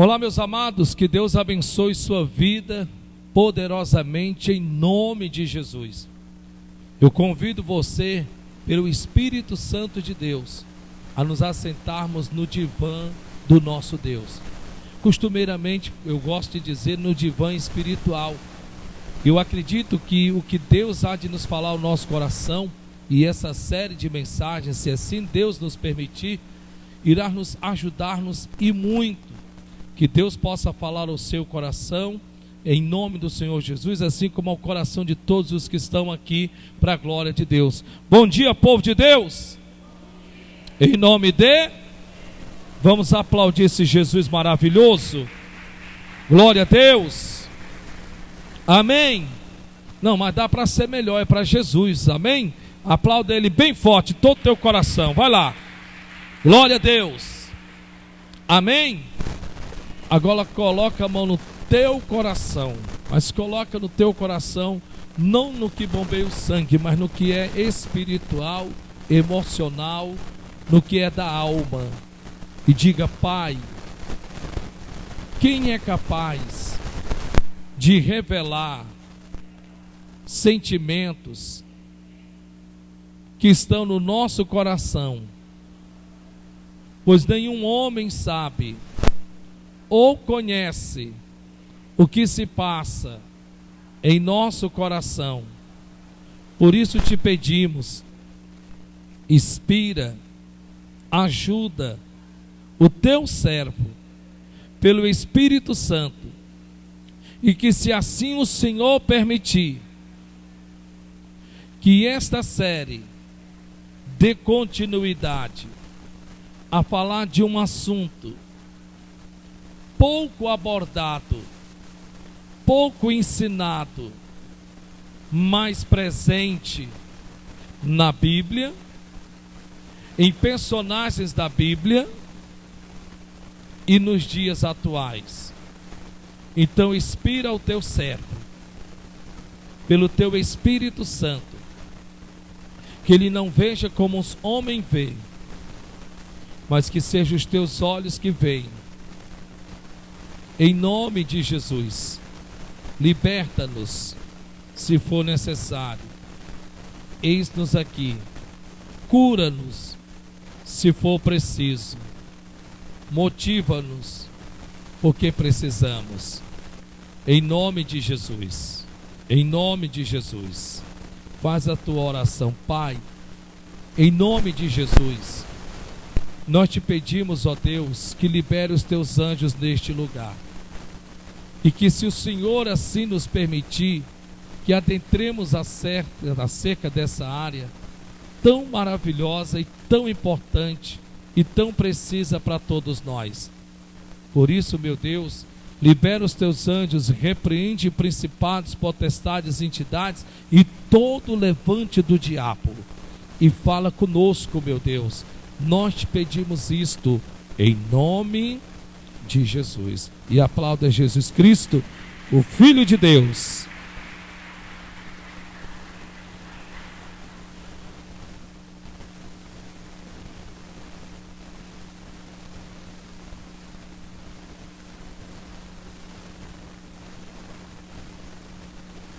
Olá, meus amados, que Deus abençoe sua vida poderosamente em nome de Jesus. Eu convido você, pelo Espírito Santo de Deus, a nos assentarmos no divã do nosso Deus. Costumeiramente, eu gosto de dizer no divã espiritual. Eu acredito que o que Deus há de nos falar ao nosso coração, e essa série de mensagens, se assim Deus nos permitir, irá nos ajudar-nos e muito. Que Deus possa falar ao seu coração, em nome do Senhor Jesus, assim como ao coração de todos os que estão aqui, para a glória de Deus. Bom dia, povo de Deus! Em nome de... Vamos aplaudir esse Jesus maravilhoso. Glória a Deus. Amém. Não, mas dá para ser melhor, é para Jesus, amém? Aplauda Ele bem forte, todo o teu coração, vai lá. Glória a Deus. Amém. Agora coloca a mão no teu coração, mas coloca no teu coração, não no que bombeia o sangue, mas no que é espiritual, emocional, no que é da alma. E diga: Pai, quem é capaz de revelar sentimentos que estão no nosso coração? Pois nenhum homem sabe ou conhece o que se passa em nosso coração. Por isso te pedimos, inspira, ajuda o teu servo pelo Espírito Santo, e que, se assim o Senhor permitir, que esta série dê continuidade a falar de um assunto pouco abordado, pouco ensinado, mas presente na Bíblia, em personagens da Bíblia e nos dias atuais. Então inspira o teu servo pelo teu Espírito Santo, que ele não veja como os homens veem, mas que sejam os teus olhos que veem. Em nome de Jesus, liberta-nos se for necessário. Eis-nos aqui. Cura-nos se for preciso. Motiva-nos porque precisamos. Em nome de Jesus. Em nome de Jesus. Faz a tua oração, Pai. Em nome de Jesus. Nós te pedimos, ó Deus, que libere os teus anjos neste lugar. E que, se o Senhor assim nos permitir, que adentremos acerca dessa área tão maravilhosa e tão importante e tão precisa para todos nós. Por isso, meu Deus, libera os teus anjos, repreende principados, potestades, entidades e todo o levante do diabo. E fala conosco, meu Deus. Nós te pedimos isto em nome de Jesus. E aplauda Jesus Cristo, o Filho de Deus.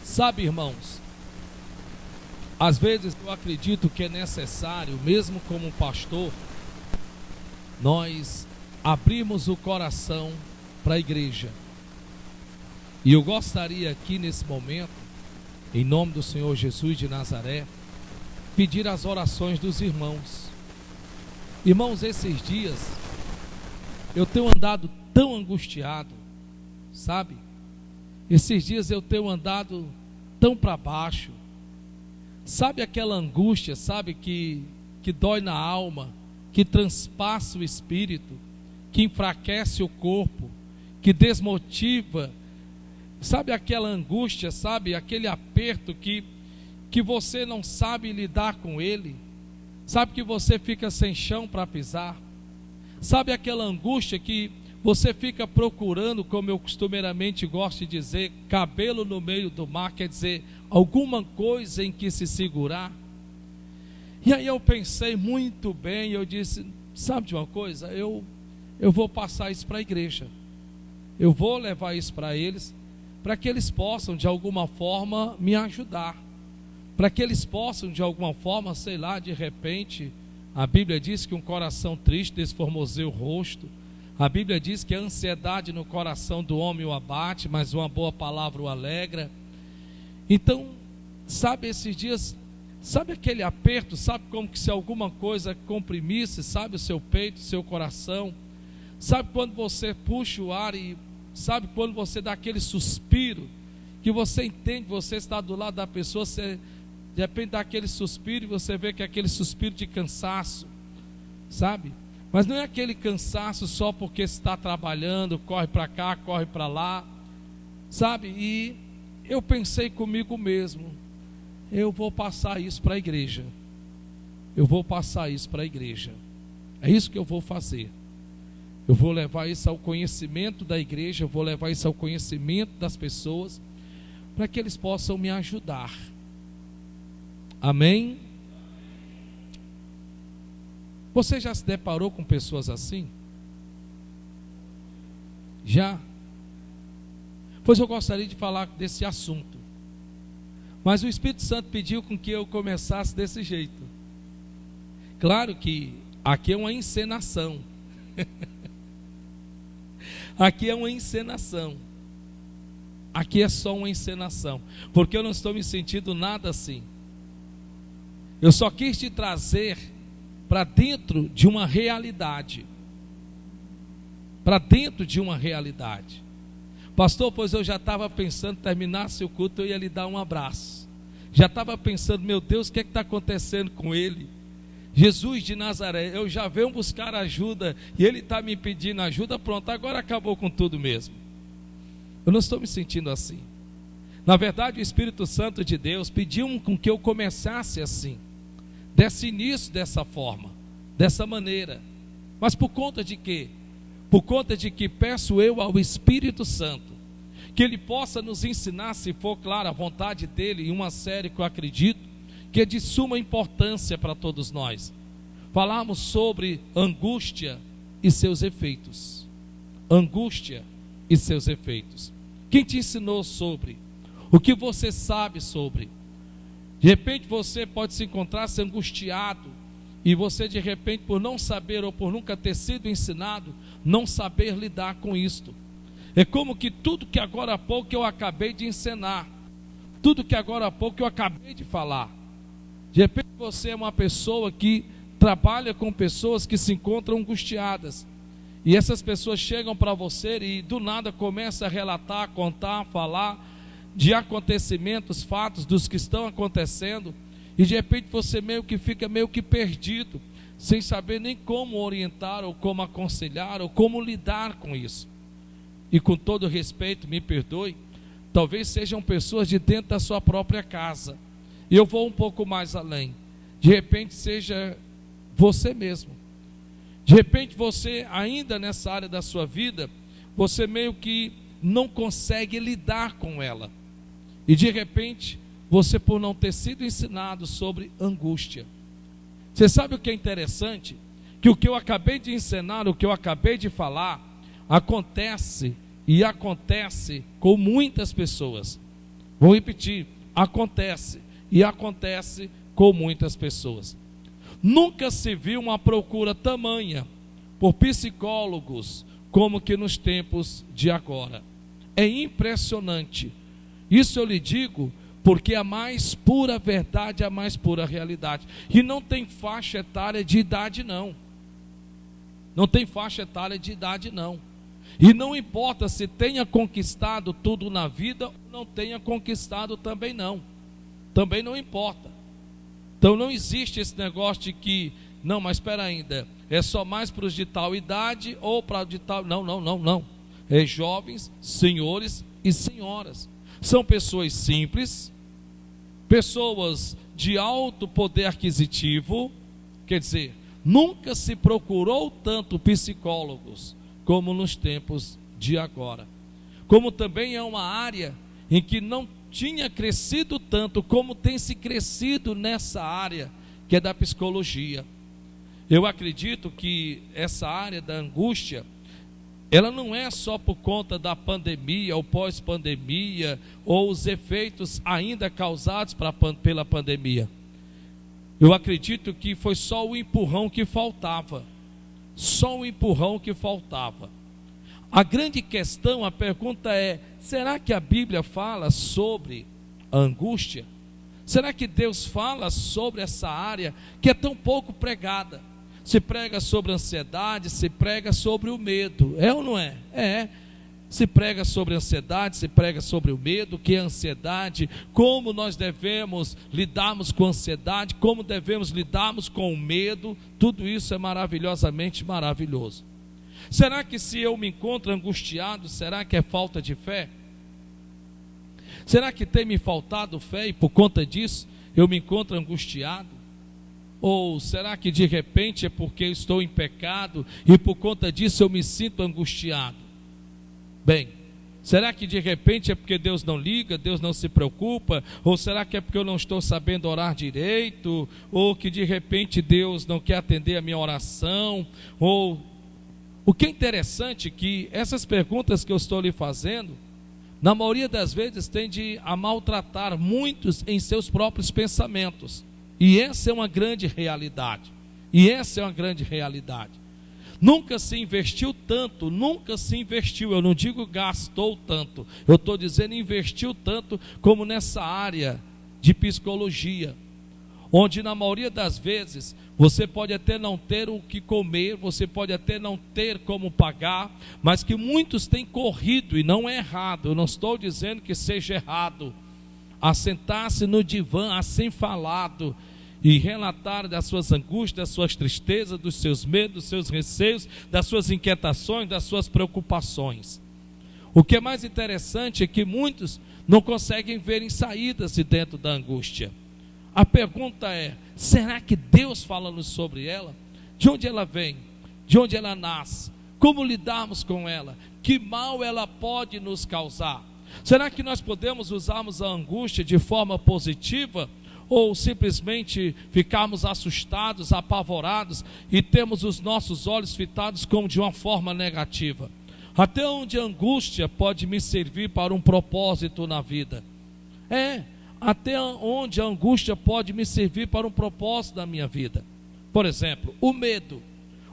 Sabe, irmãos, às vezes eu acredito que é necessário, mesmo como pastor, nós abrimos o coração para a igreja. E eu gostaria aqui nesse momento, em nome do Senhor Jesus de Nazaré, pedir as orações dos irmãos. Irmãos, esses dias eu tenho andado tão angustiado, sabe? Esses dias eu tenho andado tão para baixo. Sabe aquela angústia, sabe, que dói na alma, que transpassa o espírito, que enfraquece o corpo, que desmotiva. Sabe aquela angústia, sabe, aquele aperto que você não sabe lidar com ele. Sabe que você fica sem chão para pisar. Sabe aquela angústia que você fica procurando, como eu costumeiramente gosto de dizer, cabelo no meio do mar, quer dizer, alguma coisa em que se segurar. E aí eu pensei muito bem, eu disse, sabe de uma coisa, eu vou passar isso para a igreja. eu vou levar isso para eles, para que eles possam de alguma forma me ajudar, para que eles possam de alguma forma, sei lá, de repente, a Bíblia diz que um coração triste desformoseia o rosto, a Bíblia diz que a ansiedade no coração do homem o abate, mas uma boa palavra o alegra. Então, sabe, esses dias, sabe aquele aperto, sabe como que se alguma coisa comprimisse, sabe, o seu peito, o seu coração, sabe quando você puxa o ar e sabe quando você dá aquele suspiro, que você entende, você está do lado da pessoa, você de repente dá aquele suspiro e você vê que é aquele suspiro de cansaço, sabe? Mas não é aquele cansaço só porque está trabalhando, corre para cá, corre para lá, sabe? E eu pensei comigo mesmo, eu vou passar isso para a igreja, eu vou passar isso para a igreja, é isso que eu vou fazer. Eu vou levar isso ao conhecimento da igreja, eu vou levar isso ao conhecimento das pessoas, para que eles possam me ajudar. Amém? Você já se deparou com pessoas assim? Já? Pois eu gostaria de falar desse assunto, mas o Espírito Santo pediu com que eu começasse desse jeito. Claro que aqui é uma encenação. Aqui é uma encenação. Aqui é só uma encenação, porque eu não estou me sentindo nada assim. Eu só quis te trazer para dentro de uma realidade. Para dentro de uma realidade. Pastor, pois eu já estava pensando, terminasse o culto, eu ia lhe dar um abraço. Já estava pensando, meu Deus, o que é que está acontecendo com ele? Jesus de Nazaré, eu já venho buscar ajuda e ele está me pedindo ajuda, pronto, agora acabou com tudo mesmo. Eu não estou me sentindo assim. Na verdade, o Espírito Santo de Deus pediu com que eu começasse assim, desse início dessa forma, dessa maneira. Mas por conta de quê? Por conta de que peço eu ao Espírito Santo que ele possa nos ensinar, se for claro a vontade dele, em uma série que eu acredito que é de suma importância para todos nós. Falarmos sobre angústia e seus efeitos. Angústia e seus efeitos. Quem te ensinou sobre? O que você sabe sobre? De repente você pode se encontrar se angustiado e você de repente, por não saber ou por nunca ter sido ensinado, não saber lidar com isto. É como que tudo que agora há pouco eu acabei de ensinar, tudo que agora há pouco eu acabei de falar. De repente você é uma pessoa que trabalha com pessoas que se encontram angustiadas. E essas pessoas chegam para você e do nada começam a relatar, contar, falar de acontecimentos, fatos dos que estão acontecendo. E de repente você meio que fica meio que perdido, sem saber nem como orientar, ou como aconselhar, ou como lidar com isso. E com todo respeito, me perdoe, talvez sejam pessoas de dentro da sua própria casa. E eu vou um pouco mais além. De repente seja você mesmo. De repente você, ainda nessa área da sua vida, você meio que não consegue lidar com ela. E de repente, você por não ter sido ensinado sobre angústia. Você sabe o que é interessante? Que o que eu acabei de ensinar, o que eu acabei de falar, acontece e acontece com muitas pessoas. Vou repetir, acontece e acontece com muitas pessoas. Nunca se viu uma procura tamanha por psicólogos como que nos tempos de agora. É impressionante. Isso eu lhe digo porque a mais pura verdade, a mais pura realidade. E não tem faixa etária de idade não. Não tem faixa etária de idade não. E não importa se tenha conquistado tudo na vida ou não tenha conquistado também não. Também não importa. Então não existe esse negócio de que, não, mas espera ainda, é só mais para os de tal idade ou para de tal, não. É jovens, senhores e senhoras. São pessoas simples, pessoas de alto poder aquisitivo, quer dizer, nunca se procurou tanto psicólogos como nos tempos de agora. Como também é uma área em que não tinha crescido tanto como tem se crescido nessa área que é da psicologia. Eu acredito que essa área da angústia ela não é só por conta da pandemia ou pós-pandemia, ou os efeitos ainda causados pela pandemia. Eu acredito que foi só o empurrão que faltava. Só o empurrão que faltava. A grande questão, a pergunta é: será que a Bíblia fala sobre a angústia? Será que Deus fala sobre essa área que é tão pouco pregada? Se prega sobre a ansiedade, se prega sobre o medo. É ou não é? É. Se prega sobre a ansiedade, se prega sobre o medo. O que é ansiedade? Como nós devemos lidarmos com a ansiedade? Como devemos lidarmos com o medo? Tudo isso é maravilhosamente maravilhoso. Será que se eu me encontro angustiado, será que é falta de fé? Será que tem me faltado fé e por conta disso eu me encontro angustiado? Ou será que de repente é porque eu estou em pecado e por conta disso eu me sinto angustiado? Bem, será que de repente é porque Deus não liga, Deus não se preocupa? Ou será que é porque eu não estou sabendo orar direito? Ou que de repente Deus não quer atender a minha oração? Ou o que é interessante é que essas perguntas que eu estou lhe fazendo, na maioria das vezes tende a maltratar muitos em seus próprios pensamentos. E essa é uma grande realidade. Nunca se investiu tanto, eu não digo gastou tanto, eu estou dizendo investiu tanto como nessa área de psicologia, onde na maioria das vezes você pode até não ter o que comer, você pode até não ter como pagar, mas que muitos têm corrido, e não é errado, eu não estou dizendo que seja errado, a sentar-se no divã assim falado e relatar das suas angústias, das suas tristezas, dos seus medos, dos seus receios, das suas inquietações, das suas preocupações. O que é mais interessante é que muitos não conseguem ver saídas de dentro da angústia. A pergunta é: será que Deus fala-nos sobre ela? De onde ela vem? De onde ela nasce? Como lidarmos com ela? Que mal ela pode nos causar? Será que nós podemos usarmos a angústia de forma positiva? Ou simplesmente ficarmos assustados, apavorados e temos os nossos olhos fitados como de uma forma negativa? Até onde a angústia pode me servir para um propósito na vida? Até onde a angústia pode me servir para um propósito da minha vida? Por exemplo, o medo.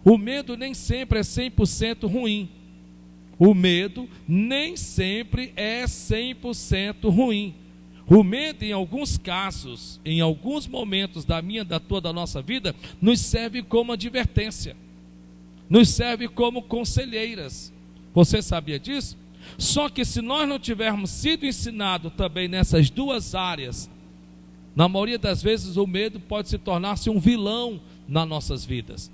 O medo nem sempre é 100% ruim. O medo nem sempre é 100% ruim. O medo, em alguns casos, em alguns momentos da nossa vida, nos serve como advertência, nos serve como conselheiras. Você sabia disso? Só que se nós não tivermos sido ensinados também nessas duas áreas, na maioria das vezes o medo pode se tornar-se um vilão nas nossas vidas.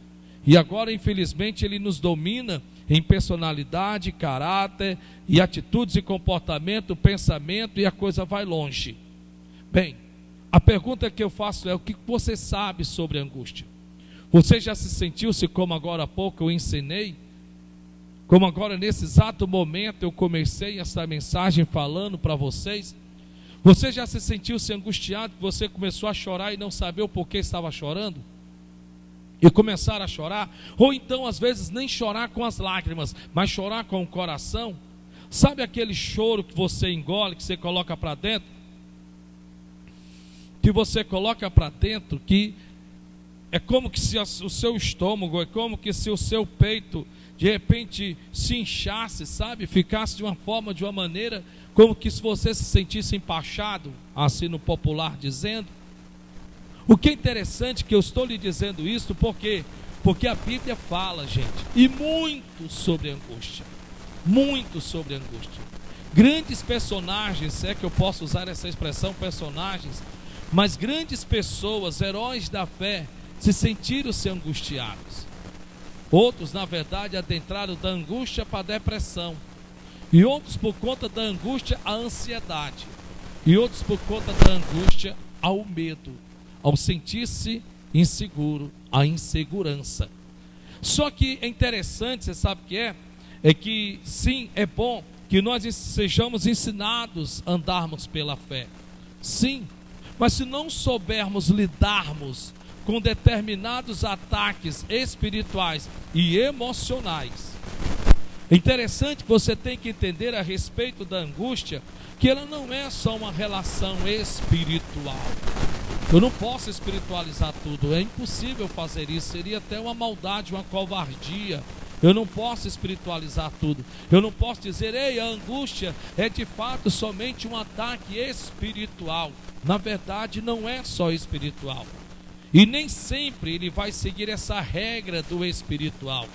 E agora, infelizmente, ele nos domina em personalidade, caráter e atitudes e comportamento, pensamento, e a coisa vai longe. Bem, a pergunta que eu faço é: o que você sabe sobre angústia? Você já se sentiu-se como agora há pouco eu ensinei? Como agora nesse exato momento eu comecei essa mensagem falando para vocês? Você já se sentiu-se angustiado, que você começou a chorar e não sabia o porquê estava chorando? E começar a chorar? Ou então às vezes nem chorar com as lágrimas, mas chorar com o coração? Sabe aquele choro que você engole, que você coloca para dentro? Que você coloca para dentro, que é como que se o seu estômago, é como que se o seu peito de repente se inchasse, sabe? Ficasse de uma maneira, como que se você se sentisse empachado, assim no popular dizendo. O que é interessante que eu estou lhe dizendo isso, porque a Bíblia fala, gente, e muito sobre angústia, grandes personagens, se é que eu posso usar essa expressão, personagens, mas grandes pessoas, heróis da fé, se sentiram-se angustiados. Outros, na verdade, adentraram da angústia para a depressão, e outros por conta da angústia a ansiedade, e outros por conta da angústia ao medo, ao sentir-se inseguro, a insegurança. Só que é interessante, você sabe o que é? É que sim, é bom que nós sejamos ensinados a andarmos pela fé. Sim, mas se não soubermos lidarmos com determinados ataques espirituais e emocionais, É interessante que você tem que entender a respeito da angústia, que ela não é só uma relação espiritual. Eu não posso espiritualizar tudo, é impossível fazer isso, seria até uma maldade, uma covardia. Eu não posso espiritualizar tudo. Eu não posso dizer, ei, a angústia é de fato somente um ataque espiritual. Na verdade, não é só espiritual. E nem sempre ele vai seguir essa regra do espiritual.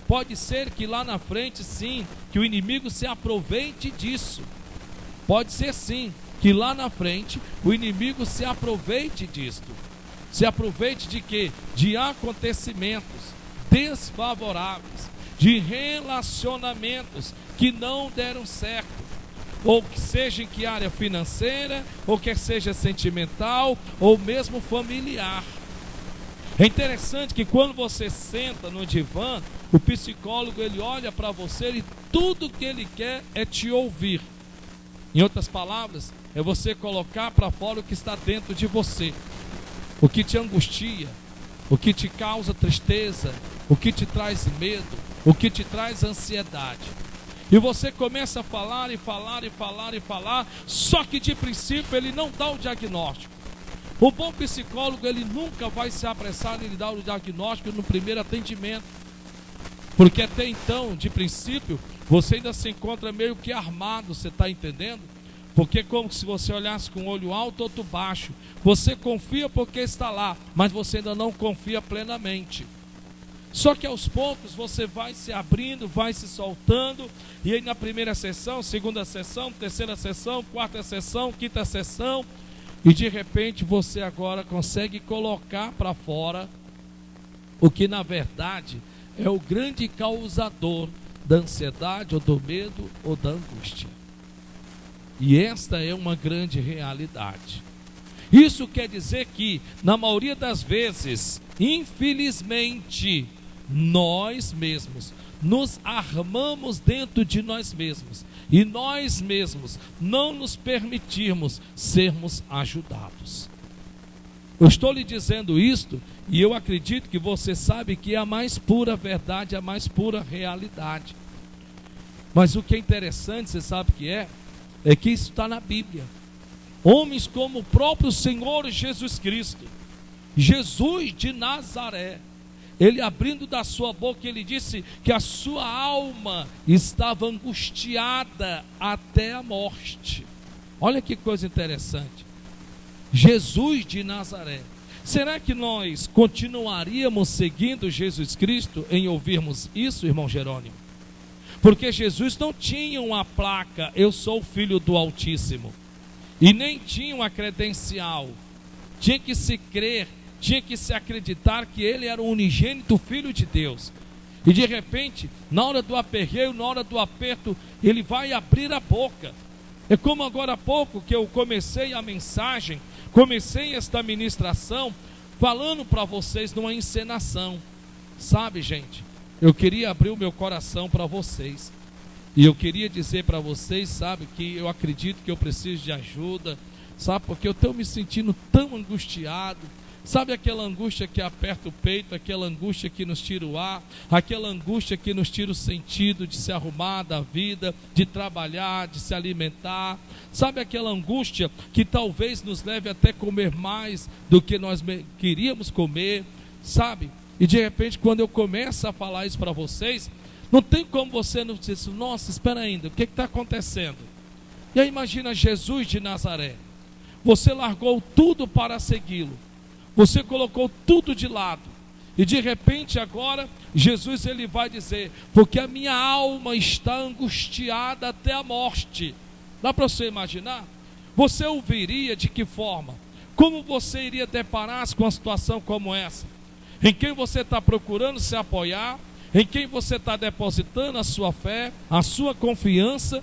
Pode ser que lá na frente, sim, que o inimigo se aproveite disso. Pode ser, sim, que lá na frente o inimigo se aproveite disto. Se aproveite de quê? De acontecimentos desfavoráveis, de relacionamentos que não deram certo, ou que seja em que área financeira, ou que seja sentimental, ou mesmo familiar. É interessante que quando você senta no divã, o psicólogo ele olha para você e tudo que ele quer é te ouvir. Em outras palavras, é você colocar para fora o que está dentro de você, o que te angustia, o que te causa tristeza, o que te traz medo, o que te traz ansiedade. E você começa a falar e falar e falar e falar, só que de princípio ele não dá o diagnóstico. O bom psicólogo ele nunca vai se apressar em lhe dar o diagnóstico no primeiro atendimento. Porque até então, de princípio, você ainda se encontra meio que armado, você está entendendo? Porque é como se você olhasse com um olho alto ou outro baixo. Você confia porque está lá, mas você ainda não confia plenamente. Só que aos poucos você vai se abrindo, vai se soltando. E aí na primeira sessão, segunda sessão, terceira sessão, quarta sessão, quinta sessão. E de repente você agora consegue colocar para fora o que na verdade é o grande causador da ansiedade, ou do medo, ou da angústia. E esta é uma grande realidade. Isso quer dizer que, na maioria das vezes, infelizmente, nós mesmos nos armamos dentro de nós mesmos. E nós mesmos não nos permitirmos sermos ajudados. Eu estou lhe dizendo isto, e eu acredito que você sabe que é a mais pura verdade, a mais pura realidade. Mas o que é interessante, você sabe o que é que isso está na Bíblia. Homens como o próprio Senhor Jesus Cristo, Jesus de Nazaré, ele abrindo da sua boca, ele disse que a sua alma estava angustiada até a morte. Olha que coisa interessante. Jesus de Nazaré. Será que nós continuaríamos seguindo Jesus Cristo em ouvirmos isso, irmão Jerônimo? Porque Jesus não tinha uma placa, eu sou o filho do Altíssimo. E nem tinha uma credencial. Tinha que se crer, tinha que se acreditar que ele era o unigênito filho de Deus. E de repente, na hora do aperreio, na hora do aperto, ele vai abrir a boca. É como agora há pouco que eu comecei a mensagem, comecei esta ministração, falando para vocês numa encenação. Sabe, gente, eu queria abrir o meu coração para vocês. E eu queria dizer para vocês, sabe, que eu acredito que eu preciso de ajuda. Sabe, porque eu estou me sentindo tão angustiado. Sabe aquela angústia que aperta o peito, aquela angústia que nos tira o ar, aquela angústia que nos tira o sentido de se arrumar da vida, de trabalhar, de se alimentar. Sabe aquela angústia que talvez nos leve até comer mais do que nós queríamos comer, sabe? E de repente quando eu começo a falar isso para vocês, não tem como você não dizer, nossa, espera ainda, o que está acontecendo? E aí imagina Jesus de Nazaré, você largou tudo para segui-lo. Você colocou tudo de lado. E de repente agora, Jesus ele vai dizer, porque a minha alma está angustiada até a morte. Dá para você imaginar? Você ouviria de que forma? Como você iria deparar-se com uma situação como essa? Em quem você está procurando se apoiar? Em quem você está depositando a sua fé, a sua confiança?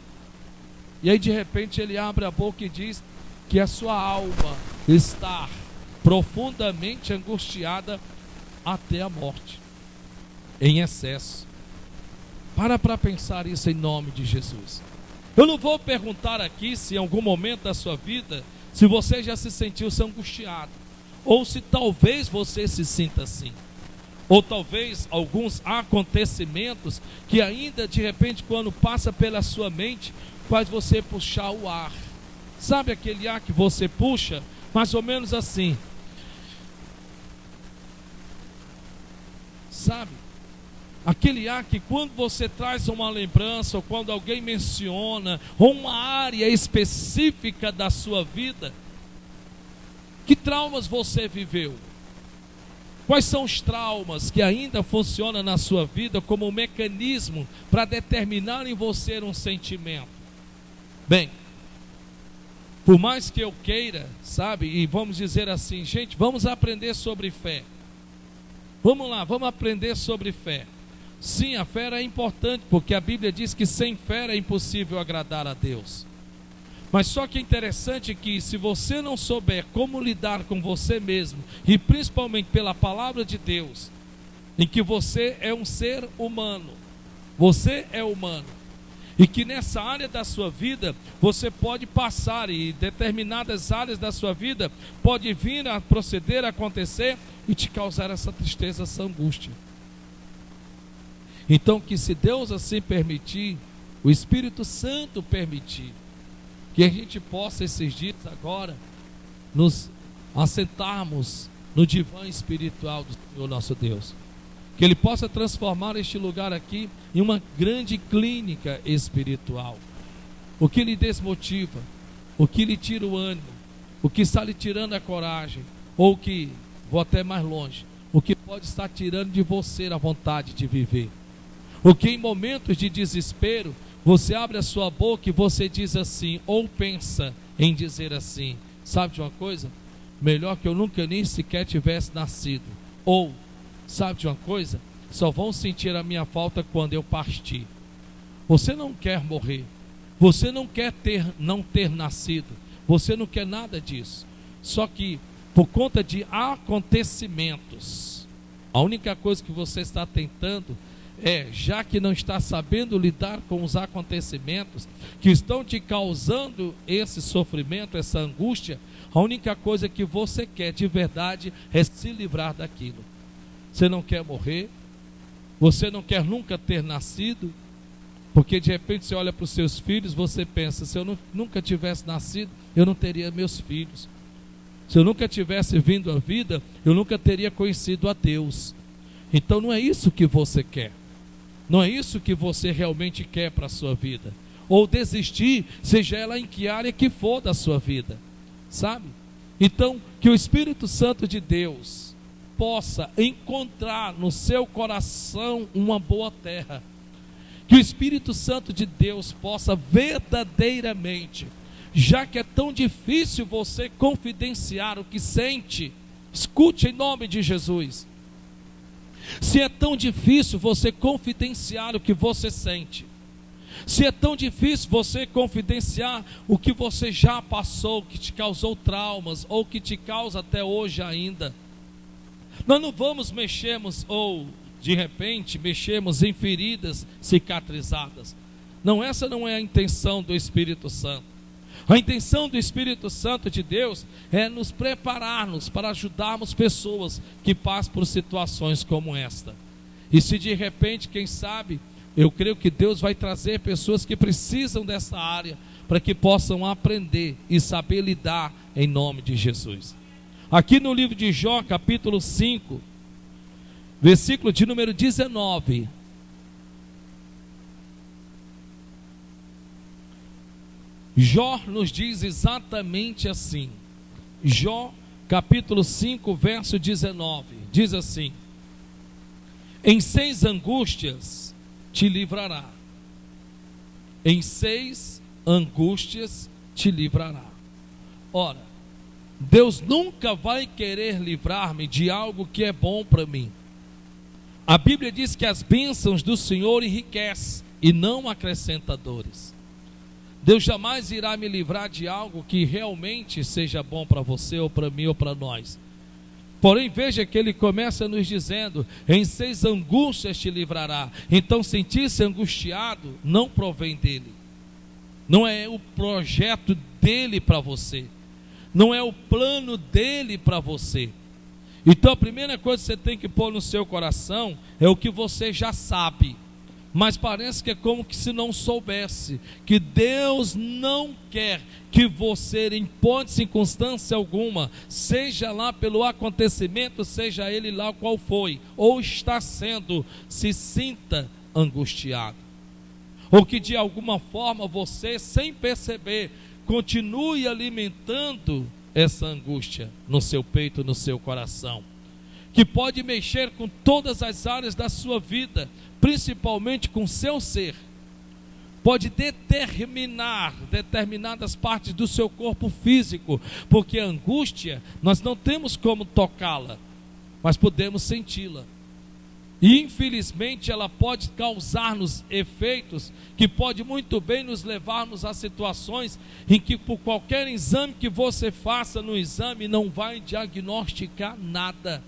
E aí de repente ele abre a boca e diz que a sua alma está profundamente angustiada até a morte, em excesso. Para pensar isso em nome de Jesus. Eu não vou perguntar aqui se em algum momento da sua vida, se você já se sentiu angustiado, ou se talvez você se sinta assim. ou talvez alguns acontecimentos que ainda de repente, quando passa pela sua mente, faz você puxar o ar. Sabe aquele ar que você puxa? Mais ou menos assim. Sabe? Aquele ar que quando você traz uma lembrança, ou quando alguém menciona, ou uma área específica da sua vida, que traumas você viveu? Quais são os traumas que ainda funcionam na sua vida como um mecanismo para determinar em você um sentimento? Bem, por mais que eu queira, sabe, e vamos dizer assim, gente, vamos aprender sobre fé. Vamos lá, vamos aprender sobre fé. Sim, a fé é importante, porque a Bíblia diz que sem fé é impossível agradar a Deus. Mas só que é interessante que se você não souber como lidar com você mesmo, e principalmente pela palavra de Deus, em que você é um ser humano, você é humano, e que nessa área da sua vida, você pode passar, e determinadas áreas da sua vida, pode vir a proceder, a acontecer, e te causar essa tristeza, essa angústia. Então que se Deus assim permitir, o Espírito Santo permitir, que a gente possa esses dias agora nos assentarmos no divã espiritual do Senhor nosso Deus. Que Ele possa transformar este lugar aqui em uma grande clínica espiritual. O que lhe desmotiva, o que lhe tira o ânimo, o que está lhe tirando a coragem, ou que, vou até mais longe, o que pode estar tirando de você a vontade de viver. O que em momentos de desespero, você abre a sua boca e você diz assim, ou pensa em dizer assim, sabe de uma coisa? Melhor que eu nunca nem sequer tivesse nascido. Ou, sabe de uma coisa? Só vão sentir a minha falta quando eu partir. Você não quer morrer. Você não quer não ter nascido. Você não quer nada disso. Só que, por conta de acontecimentos, a única coisa que você está tentando já que não está sabendo lidar com os acontecimentos que estão te causando esse sofrimento, essa angústia, a única coisa que você quer de verdade é se livrar daquilo. Você não quer morrer, você não quer nunca ter nascido, porque de repente você olha para os seus filhos, você pensa, se eu nunca tivesse nascido, eu não teria meus filhos. Se eu nunca tivesse vindo à vida, eu nunca teria conhecido a Deus. Então não é isso que você quer. Não é isso que você realmente quer para a sua vida. Ou desistir, seja ela em que área que for da sua vida. Sabe? Então, que o Espírito Santo de Deus possa encontrar no seu coração uma boa terra. Que o Espírito Santo de Deus possa verdadeiramente, já que é tão difícil você confidenciar o que sente, escute em nome de Jesus. Se é tão difícil você confidenciar o que você sente, se é tão difícil você confidenciar o que você já passou, que te causou traumas, ou que te causa até hoje ainda, nós não vamos mexermos, ou de repente mexemos em feridas cicatrizadas. Não, essa não é a intenção do Espírito Santo. A intenção do Espírito Santo de Deus é nos prepararmos para ajudarmos pessoas que passam por situações como esta. E se de repente, quem sabe, eu creio que Deus vai trazer pessoas que precisam dessa área para que possam aprender e saber lidar em nome de Jesus. Aqui no livro de Jó, capítulo 5, versículo de número 19. Jó nos diz exatamente assim. Jó, capítulo 5, verso 19. Diz assim: em 6 angústias te livrará. Em 6 angústias te livrará. Ora, Deus nunca vai querer livrar-me de algo que é bom para mim. A Bíblia diz que as bênçãos do Senhor enriquecem e não acrescenta dores. Deus jamais irá me livrar de algo que realmente seja bom para você, ou para mim, ou para nós. Porém, veja que ele começa nos dizendo: em 6 angústias te livrará. Então, sentir-se angustiado não provém dele. Não é o projeto dele para você. Não é o plano dele para você. Então a primeira coisa que você tem que pôr no seu coração é o que você já sabe, mas parece que é como que se não soubesse, que Deus não quer que você, em hipótese, circunstância alguma, seja lá pelo acontecimento, seja ele lá qual foi, ou está sendo, se sinta angustiado, ou que de alguma forma você, sem perceber, continue alimentando essa angústia no seu peito, no seu coração, que pode mexer com todas as áreas da sua vida, principalmente com o seu ser, pode determinar determinadas partes do seu corpo físico, porque a angústia, nós não temos como tocá-la, mas podemos senti-la, e infelizmente ela pode causar-nos efeitos, que pode muito bem nos levar-nos a situações, em que por qualquer exame que você faça no exame, não vai diagnosticar nada,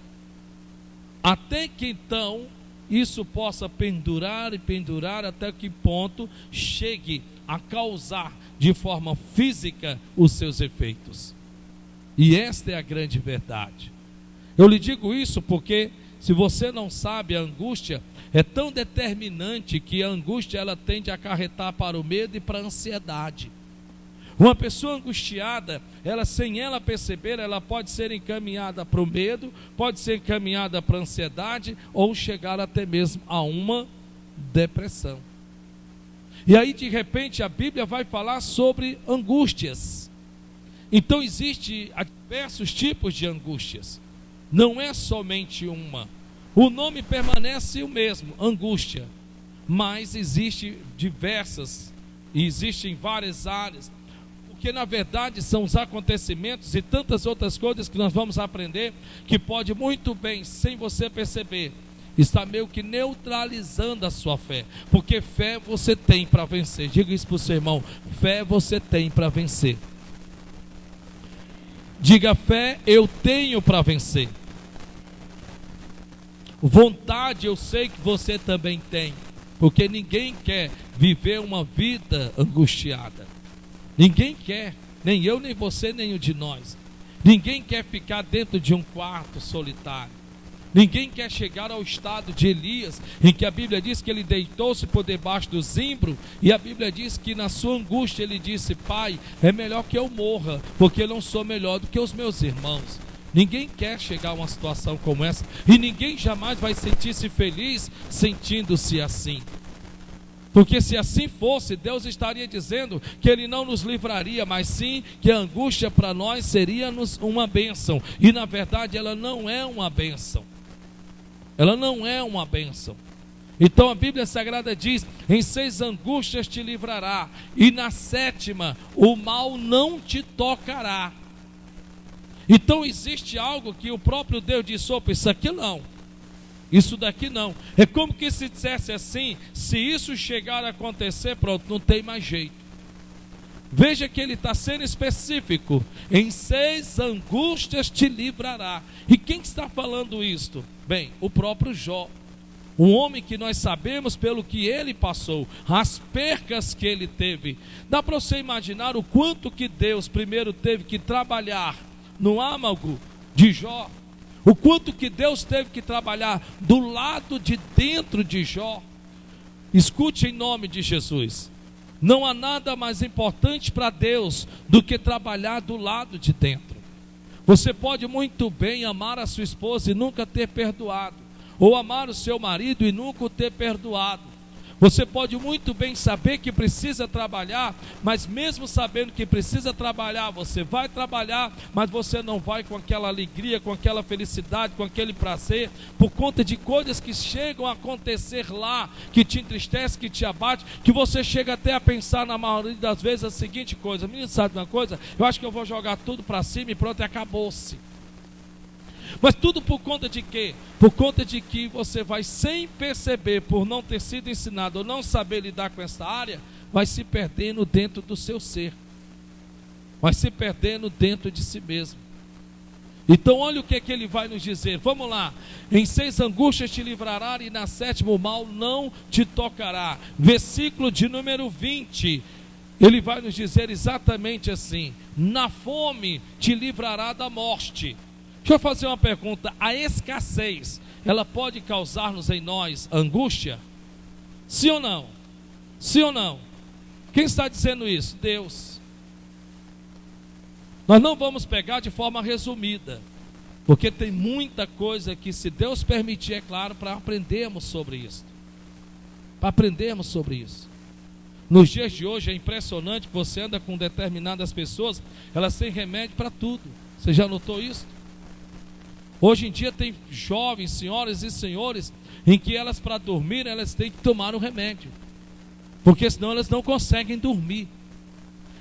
até que então, isso possa pendurar e pendurar até que ponto chegue a causar de forma física os seus efeitos. E esta é a grande verdade. Eu lhe digo isso porque, se você não sabe, a angústia é tão determinante que a angústia ela tende a acarretar para o medo e para a ansiedade. Uma pessoa angustiada, ela sem ela perceber, ela pode ser encaminhada para o medo, pode ser encaminhada para a ansiedade, ou chegar até mesmo a uma depressão. E aí de repente a Bíblia vai falar sobre angústias. Então existe diversos tipos de angústias, não é somente uma. O nome permanece o mesmo, angústia, mas existe diversas, e existem várias áreas, porque na verdade são os acontecimentos e tantas outras coisas que nós vamos aprender, que pode muito bem, sem você perceber, está meio que neutralizando a sua fé, porque fé você tem para vencer. Diga isso para o seu irmão: fé você tem para vencer. Diga: fé eu tenho para vencer. Vontade eu sei que você também tem, porque ninguém quer viver uma vida angustiada. Ninguém quer, nem eu, nem você, nem o de nós. Ninguém quer ficar dentro de um quarto solitário. Ninguém quer chegar ao estado de Elias, em que a Bíblia diz que ele deitou-se por debaixo do zimbro, e a Bíblia diz que na sua angústia ele disse: Pai, é melhor que eu morra, porque eu não sou melhor do que os meus irmãos. Ninguém quer chegar a uma situação como essa, e ninguém jamais vai sentir-se feliz sentindo-se assim. Porque se assim fosse, Deus estaria dizendo que Ele não nos livraria, mas sim que a angústia para nós seria uma bênção. E na verdade ela não é uma bênção. Ela não é uma bênção. Então a Bíblia Sagrada diz: em 6 angústias te livrará, e na 7ª o mal não te tocará. Então existe algo que o próprio Deus disse: opa, isso aqui não, isso daqui não. É como que se dissesse assim: se isso chegar a acontecer, pronto, não tem mais jeito. Veja que ele está sendo específico: em 6 angústias te livrará. E quem está falando isto? Bem, o próprio Jó, um homem que nós sabemos pelo que ele passou, as percas que ele teve. Dá para você imaginar o quanto que Deus primeiro teve que trabalhar no âmago de Jó, o quanto que Deus teve que trabalhar do lado de dentro de Jó. Escute em nome de Jesus: não há nada mais importante para Deus do que trabalhar do lado de dentro. Você pode muito bem amar a sua esposa e nunca ter perdoado, ou amar o seu marido e nunca o ter perdoado. Você pode muito bem saber que precisa trabalhar, mas mesmo sabendo que precisa trabalhar, você vai trabalhar, mas você não vai com aquela alegria, com aquela felicidade, com aquele prazer, por conta de coisas que chegam a acontecer lá, que te entristece, que te abate, que você chega até a pensar na maioria das vezes a seguinte coisa: menino, sabe uma coisa? Eu acho que eu vou jogar tudo para cima e pronto, e acabou-se. Mas tudo por conta de quê? Por conta de que você vai, sem perceber, por não ter sido ensinado ou não saber lidar com essa área, vai se perdendo dentro do seu ser, vai se perdendo dentro de si mesmo. Então olha o que é que ele vai nos dizer. Vamos lá: em 6 angústias te livrará, e na 7ª o mal não te tocará. Versículo de número 20, ele vai nos dizer exatamente assim: na fome te livrará da morte. Deixa eu fazer uma pergunta: a escassez, ela pode causar-nos em nós angústia? Sim ou não? Sim ou não? Quem está dizendo isso? Deus. Nós não vamos pegar de forma resumida, porque tem muita coisa que, se Deus permitir, é claro, para aprendermos sobre isso. Para aprendermos sobre isso. Nos dias de hoje é impressionante que você anda com determinadas pessoas, elas têm remédio para tudo. Você já notou isso? Hoje em dia tem jovens, senhoras e senhores, em que elas, para dormir, elas têm que tomar um remédio, porque senão elas não conseguem dormir.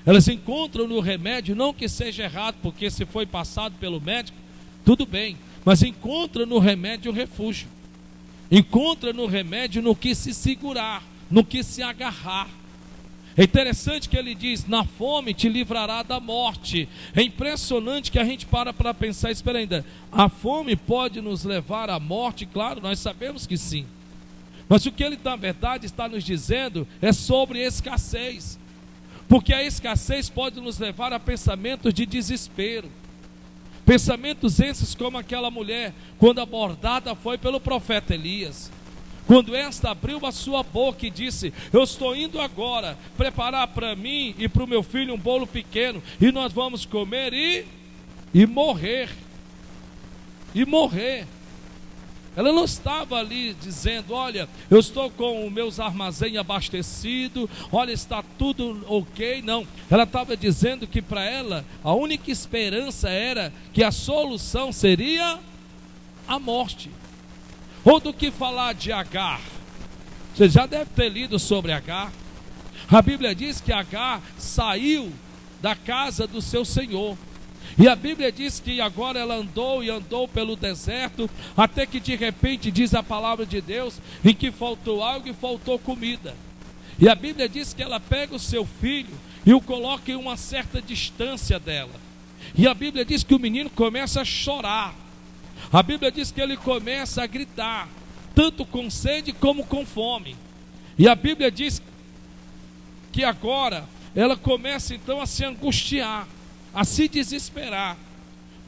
Elas encontram no remédio, não que seja errado, porque se foi passado pelo médico, tudo bem, mas encontra no remédio um refúgio. Encontra no remédio no que se segurar, no que se agarrar. É interessante que ele diz: na fome te livrará da morte. É impressionante que a gente para pensar, espera ainda, a fome pode nos levar à morte? Claro, nós sabemos que sim. Mas o que ele na verdade está nos dizendo é sobre escassez. Porque a escassez pode nos levar a pensamentos de desespero. Pensamentos esses como aquela mulher, quando abordada foi pelo profeta Elias. Quando esta abriu a sua boca e disse: eu estou indo agora preparar para mim e para o meu filho um bolo pequeno, e nós vamos comer e morrer. E morrer. Ela não estava ali dizendo: olha, eu estou com os meus armazéns abastecidos, olha, está tudo ok. Não, ela estava dizendo que para ela a única esperança era que a solução seria a morte. Ou do que falar de Agar. Você já deve ter lido sobre Agar. A Bíblia diz que Agar saiu da casa do seu senhor. E a Bíblia diz que agora ela andou e andou pelo deserto, até que de repente diz a palavra de Deus, em que faltou algo e faltou comida. E a Bíblia diz que ela pega o seu filho e o coloca em uma certa distância dela. E a Bíblia diz que o menino começa a chorar. A Bíblia diz que ele começa a gritar, tanto com sede como com fome. E a Bíblia diz que agora ela começa então a se angustiar, a se desesperar.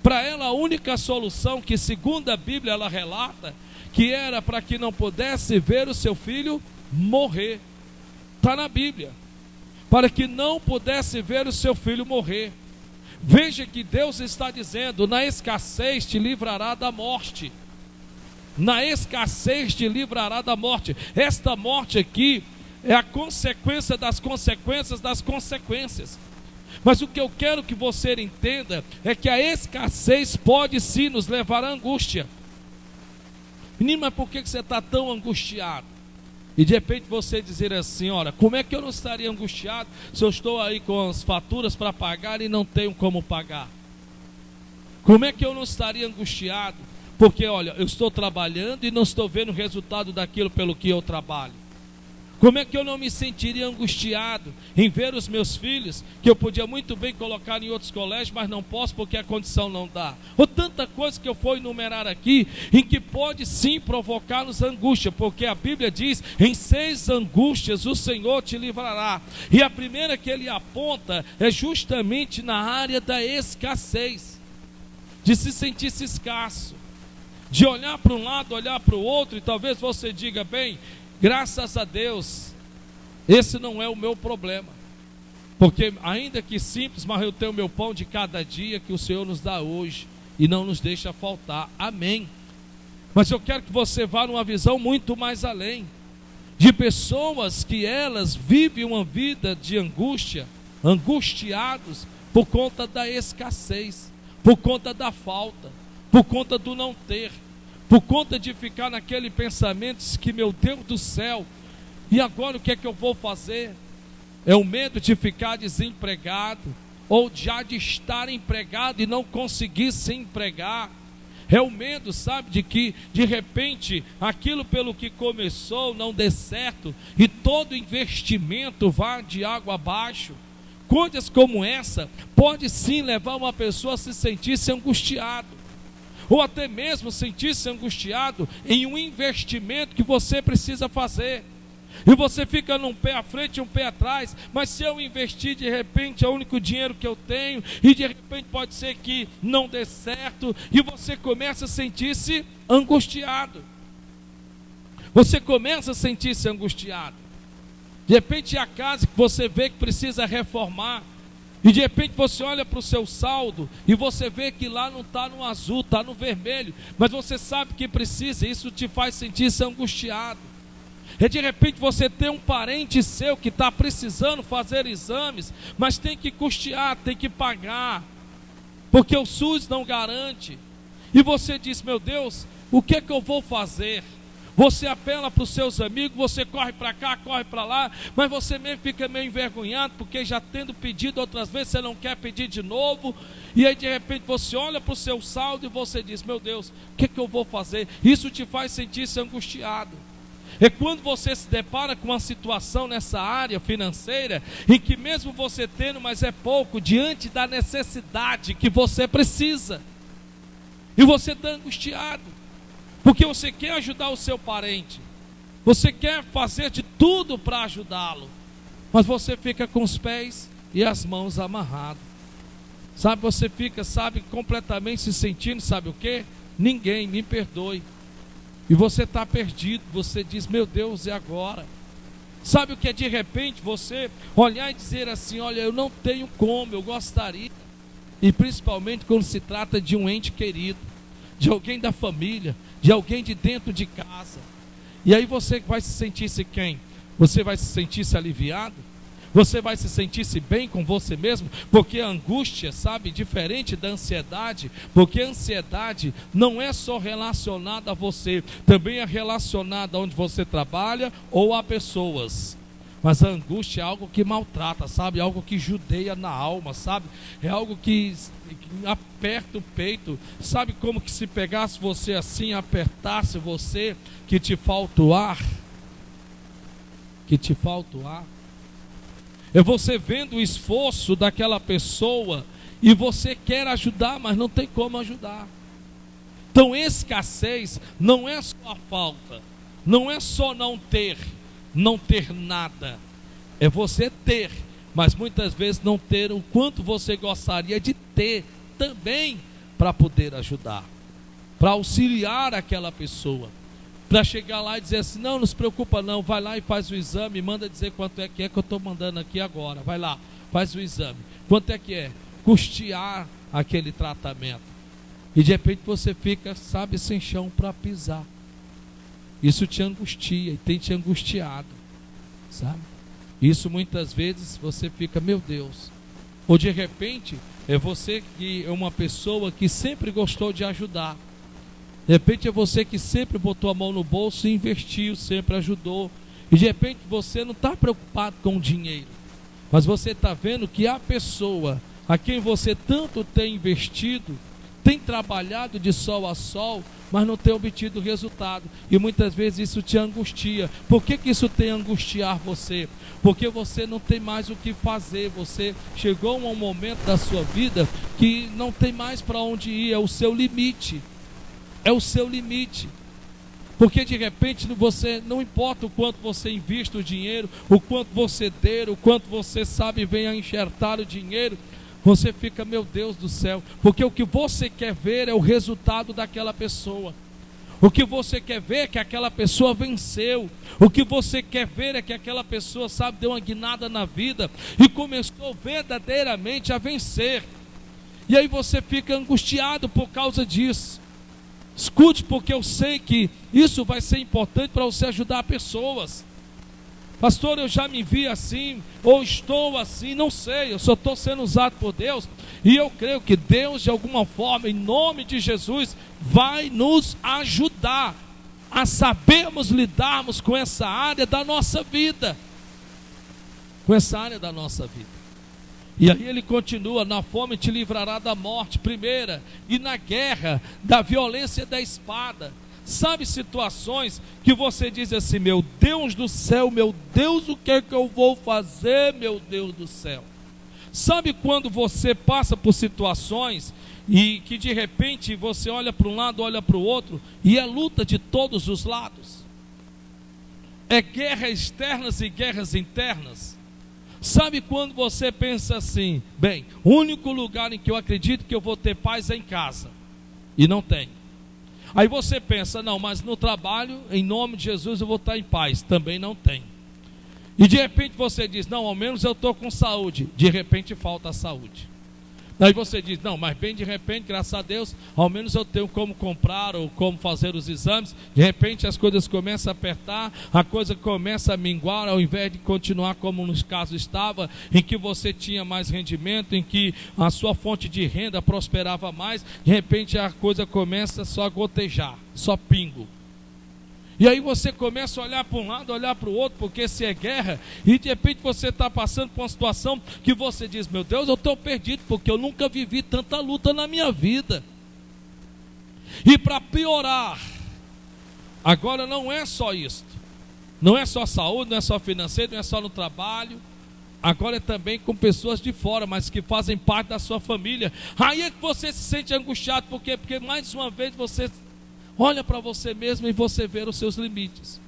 Para ela a única solução, que segundo a Bíblia ela relata, que era para que não pudesse ver o seu filho morrer. Está na Bíblia. Para que não pudesse ver o seu filho morrer. Veja que Deus está dizendo: na escassez te livrará da morte. Na escassez te livrará da morte. Esta morte aqui é a consequência das consequências das consequências. Mas o que eu quero que você entenda é que a escassez pode sim nos levar à angústia. Menino, mas por que você está tão angustiado? E de repente você dizer assim: olha, como é que eu não estaria angustiado se eu estou aí com as faturas para pagar e não tenho como pagar? Como é que eu não estaria angustiado? Porque olha, eu estou trabalhando e não estou vendo o resultado daquilo pelo que eu trabalho. Como é que eu não me sentiria angustiado em ver os meus filhos, que eu podia muito bem colocar em outros colégios, mas não posso porque a condição não dá? Ou tanta coisa que eu vou enumerar aqui, em que pode sim provocar-nos angústia, porque a Bíblia diz: em 6 angústias o Senhor te livrará. E a primeira que ele aponta é justamente na área da escassez, de se sentir escasso, de olhar para um lado, olhar para o outro, e talvez você diga: bem, graças a Deus, esse não é o meu problema, porque ainda que simples, mas eu tenho o meu pão de cada dia que o Senhor nos dá hoje e não nos deixa faltar. Amém. Mas eu quero que você vá numa visão muito mais além, de pessoas que elas vivem uma vida de angústia, angustiados por conta da escassez, por conta da falta, por conta do não ter, por conta de ficar naquele pensamento que, meu Deus do céu, e agora o que é que eu vou fazer? É o medo de ficar desempregado, ou já de estar empregado e não conseguir se empregar. É o medo, sabe, de que de repente aquilo pelo que começou não dê certo e todo investimento vá de água abaixo. Coisas como essa pode sim levar uma pessoa a se sentir-se angustiado, ou até mesmo sentir-se angustiado em um investimento que você precisa fazer. E você fica num pé à frente e um pé atrás. Mas se eu investir, de repente é o único dinheiro que eu tenho, e de repente pode ser que não dê certo, e você começa a sentir-se angustiado. Você começa a sentir-se angustiado. De repente a casa que você vê que precisa reformar, e de repente você olha para o seu saldo e você vê que lá não está no azul, está no vermelho, mas você sabe que precisa, isso te faz sentir-se angustiado. E de repente você tem um parente seu que está precisando fazer exames, mas tem que custear, tem que pagar, porque o SUS não garante. E você diz: meu Deus, o que é que eu vou fazer? Você apela para os seus amigos, você corre para cá, corre para lá, mas você mesmo fica meio envergonhado, porque já tendo pedido outras vezes, você não quer pedir de novo. E aí de repente você olha para o seu saldo e você diz: meu Deus, o que é que eu vou fazer? Isso te faz sentir-se angustiado. É quando você se depara com uma situação nessa área financeira, em que mesmo você tendo, mas é pouco, diante da necessidade que você precisa, e você está angustiado, porque você quer ajudar o seu parente, você quer fazer de tudo para ajudá-lo, mas você fica com os pés e as mãos amarrados, sabe? Você fica, completamente se sentindo, sabe o que? Ninguém me perdoe. E você está perdido, você diz: meu Deus, e agora? Sabe o que é de repente você olhar e dizer assim: olha, eu não tenho como, eu gostaria. E principalmente quando se trata de um ente querido, de alguém da família, de alguém de dentro de casa. E aí você vai se sentir-se quem? Você vai se sentir-se aliviado? Você vai se sentir-se bem com você mesmo? Porque a angústia, diferente da ansiedade, porque a ansiedade não é só relacionada a você, também é relacionada a onde você trabalha ou a pessoas. Mas a angústia é algo que maltrata, algo que judeia na alma, é algo que aperta o peito, como que se pegasse você assim, apertasse você, que te falta o ar, é você vendo o esforço daquela pessoa e você quer ajudar, mas não tem como ajudar. Então escassez não é só a falta, não é só não ter nada, é você ter, mas muitas vezes não ter o quanto você gostaria de ter também, para poder ajudar, para auxiliar aquela pessoa, para chegar lá e dizer assim: não se preocupa não, vai lá e faz o exame, manda dizer quanto é que eu estou mandando aqui agora, vai lá, faz o exame, quanto é que é? Custear aquele tratamento. E de repente você fica, sem chão para pisar. Isso te angustia e tem te angustiado, Isso muitas vezes você fica: meu Deus. Ou de repente é você que é uma pessoa que sempre gostou de ajudar. De repente é você que sempre botou a mão no bolso e investiu, sempre ajudou. E de repente você não está preocupado com o dinheiro, mas você está vendo que a pessoa a quem você tanto tem investido, tem trabalhado de sol a sol, mas não tem obtido resultado. E muitas vezes isso te angustia. Por que isso tem angustiar você? Porque você não tem mais o que fazer. Você chegou a um momento da sua vida que não tem mais para onde ir. É o seu limite. É o seu limite. Porque de repente você, não importa o quanto você invista o dinheiro, o quanto você der, o quanto você venha enxertar o dinheiro, você fica: meu Deus do céu, porque o que você quer ver é o resultado daquela pessoa. O que você quer ver é que aquela pessoa venceu. O que você quer ver é que aquela pessoa, deu uma guinada na vida e começou verdadeiramente a vencer. E aí você fica angustiado por causa disso. Escute, porque eu sei que isso vai ser importante para você ajudar pessoas. Pastor, eu já me vi assim, ou estou assim, não sei, eu só estou sendo usado por Deus, e eu creio que Deus, de alguma forma, em nome de Jesus, vai nos ajudar a sabermos lidarmos com essa área da nossa vida. E aí ele continua: na fome te livrará da morte primeira, e na guerra da violência da espada. Situações que você diz assim: meu Deus do céu, meu Deus, o que é que eu vou fazer, meu Deus do céu? Quando você passa por situações e que de repente você olha para um lado, olha para o outro, e é luta de todos os lados. é guerras externas e guerras internas. Sabe quando você pensa assim, bem, o único lugar em que eu acredito que eu vou ter paz é em casa, e não tem. Aí você pensa, não, mas no trabalho, em nome de Jesus eu vou estar em paz, também não tem. E de repente você diz, não, ao menos eu estou com saúde, de repente falta a saúde. Aí você diz, não, mas bem de repente, graças a Deus, ao menos eu tenho como comprar ou como fazer os exames. De repente as coisas começam a apertar, a coisa começa a minguar, ao invés de continuar como nos casos estava, em que você tinha mais rendimento, em que a sua fonte de renda prosperava mais, de repente a coisa começa só a gotejar, só pingo. E aí você começa a olhar para um lado, olhar para o outro, porque se é guerra, e de repente você está passando por uma situação que você diz, meu Deus, eu estou perdido, porque eu nunca vivi tanta luta na minha vida. E para piorar, agora não é só isso, não é só saúde, não é só financeiro, não é só no trabalho, agora é também com pessoas de fora, mas que fazem parte da sua família. Aí é que você se sente angustiado, porque mais uma vez você olha para você mesmo e você vê os seus limites.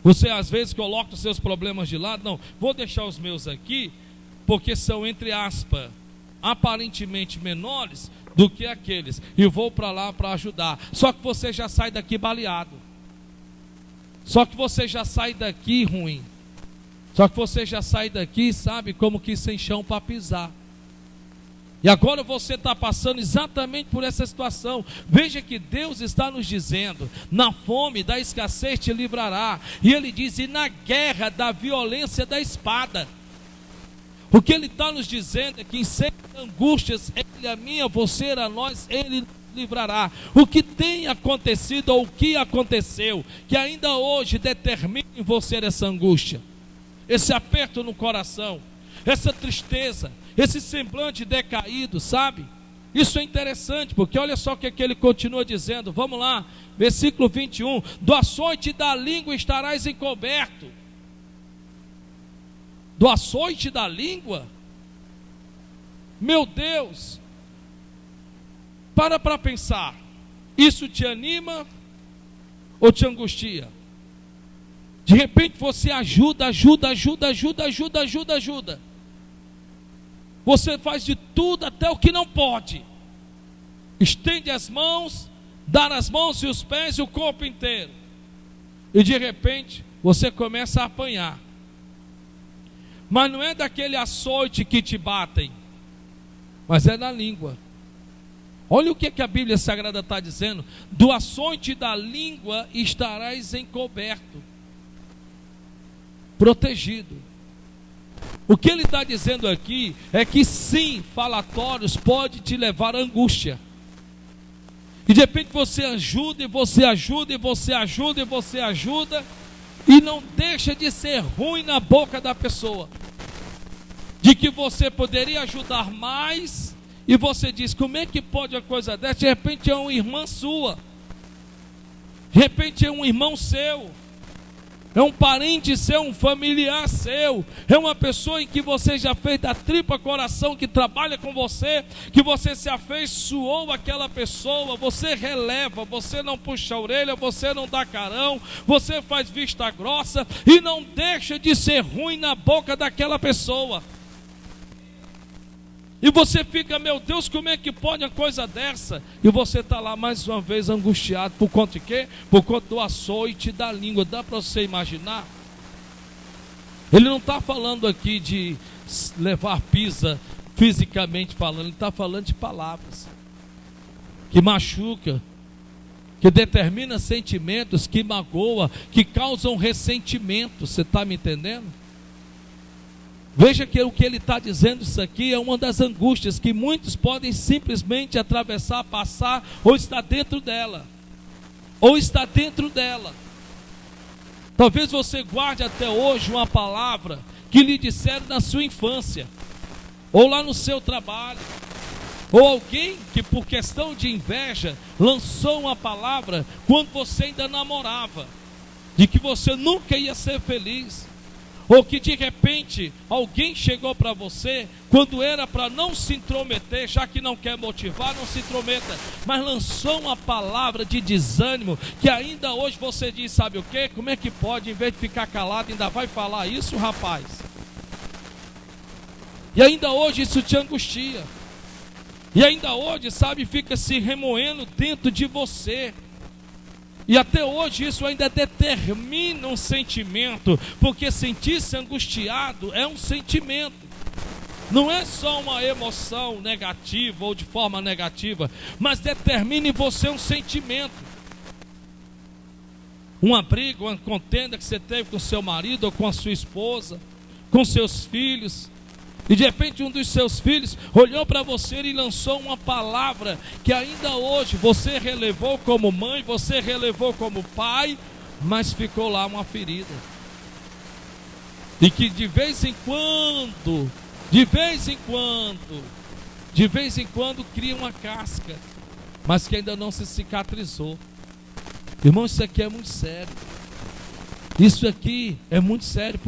Você às vezes coloca os seus problemas de lado. Não, vou deixar os meus aqui, porque são, entre aspas, aparentemente menores do que aqueles, e vou para lá para ajudar. Só que você já sai daqui baleado. Só que você já sai daqui ruim. Só que você já sai daqui, sabe, como que sem chão para pisar. E agora você está passando exatamente por essa situação. Veja que Deus está nos dizendo, na fome, da escassez te livrará. E Ele diz, e na guerra da violência da espada. O que Ele está nos dizendo é que em sempre angústias, Ele a minha, você a nós, Ele nos livrará. O que tem acontecido ou o que aconteceu, que ainda hoje determina em você essa angústia, esse aperto no coração, essa tristeza, esse semblante decaído, sabe? Isso é interessante, porque olha só o que ele continua dizendo. Vamos lá, versículo 21. Do açoite da língua estarás encoberto. Do açoite da língua? Meu Deus! Para pensar. Isso te anima ou te angustia? De repente você ajuda. Você faz de tudo até o que não pode. Estende as mãos, dá as mãos e os pés e o corpo inteiro. E de repente você começa a apanhar. Mas não é daquele açoite que te batem, mas é na língua. Olha o que a Bíblia Sagrada está dizendo. Do açoite da língua estarás encoberto, protegido. O que ele está dizendo aqui é que sim, falatórios pode te levar à angústia. E de repente você ajuda, e não deixa de ser ruim na boca da pessoa. De que você poderia ajudar mais, e você diz, como é que pode uma coisa dessa? De repente é uma irmã sua, de repente é um irmão seu, é um parente seu, um familiar seu, é uma pessoa em que você já fez da tripa coração, que trabalha com você, que você se afeiçoou àquela pessoa, você releva, você não puxa a orelha, você não dá carão, você faz vista grossa e não deixa de ser ruim na boca daquela pessoa. E você fica, meu Deus, como é que pode uma coisa dessa? E você está lá mais uma vez angustiado. Por conta de quê? Por conta do açoite da língua. Dá para você imaginar? Ele não está falando aqui de levar pisa fisicamente falando. Ele está falando de palavras que machuca, que determina sentimentos, que magoa, que causam ressentimento. Você está me entendendo? Veja que o que ele está dizendo, isso aqui é uma das angústias que muitos podem simplesmente atravessar, passar, ou está dentro dela. Talvez você guarde até hoje uma palavra que lhe disseram na sua infância, ou lá no seu trabalho, ou alguém que por questão de inveja lançou uma palavra quando você ainda namorava, de que você nunca ia ser feliz. ou que de repente alguém chegou para você, quando era para não se intrometer, já que não quer motivar, não se intrometa, mas lançou uma palavra de desânimo, que ainda hoje você diz, sabe o que? Como é que pode, em vez de ficar calado, ainda vai falar isso, rapaz? E ainda hoje isso te angustia, e ainda hoje, sabe, fica se remoendo dentro de você. E até hoje isso ainda determina um sentimento, porque sentir-se angustiado é um sentimento. Não é só uma emoção negativa ou de forma negativa, mas determina em você um sentimento. Uma briga, uma contenda que você teve com seu marido ou com a sua esposa, com seus filhos. E de repente um dos seus filhos olhou para você e lançou uma palavra que ainda hoje você relevou como mãe, você relevou como pai, mas ficou lá uma ferida. E que de vez em quando cria uma casca, mas que ainda não se cicatrizou. Irmão, isso aqui é muito sério. Isso aqui é muito sério,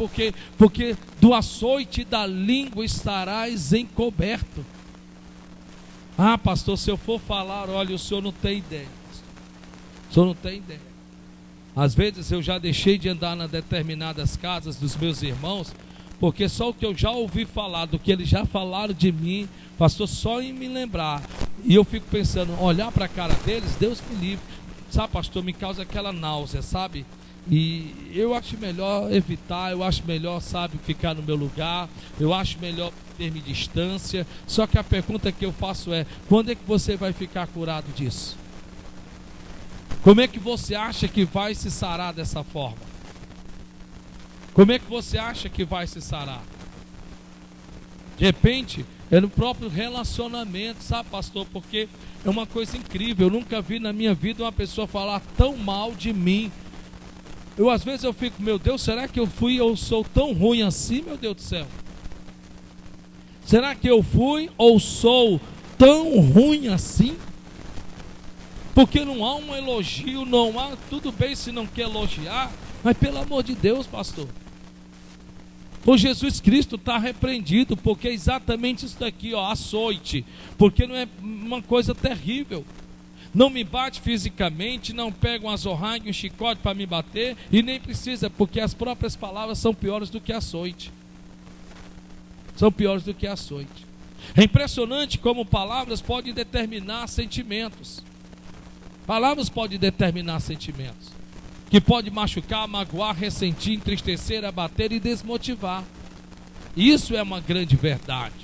porque do açoite da língua estarás encoberto. Ah, pastor, se eu for falar, olha, o senhor não tem ideia. O senhor não tem ideia. Às vezes eu já deixei de andar nas determinadas casas dos meus irmãos, porque só o que eu já ouvi falar, do que eles já falaram de mim, pastor, só em me lembrar. E eu fico pensando, olhar para a cara deles, Deus me livre. Sabe, pastor, me causa aquela náusea, sabe? E eu acho melhor evitar, eu acho melhor, sabe, ficar no meu lugar, eu acho melhor ter-me distância. Só que a pergunta que eu faço é, quando é que você vai ficar curado disso? Como é que você acha que vai se sarar dessa forma? Como é que você acha que vai se sarar? De repente, é no próprio relacionamento, sabe, pastor? Porque é uma coisa incrível, eu nunca vi na minha vida uma pessoa falar tão mal de mim. Às vezes eu fico, meu Deus, será que eu sou tão ruim assim, meu Deus do céu? Será que eu fui ou sou tão ruim assim? Porque não há um elogio, não há, tudo bem se não quer elogiar, mas pelo amor de Deus, pastor. Por Jesus Cristo está repreendido, porque é exatamente isso daqui, ó, açoite, porque não é uma coisa terrível. Não me bate fisicamente, não pega um azorrague, um chicote para me bater, e nem precisa, porque as próprias palavras são piores do que açoite. São piores do que açoite. É impressionante como palavras podem determinar sentimentos. Palavras podem determinar sentimentos, que pode machucar, magoar, ressentir, entristecer, abater e desmotivar. Isso é uma grande verdade.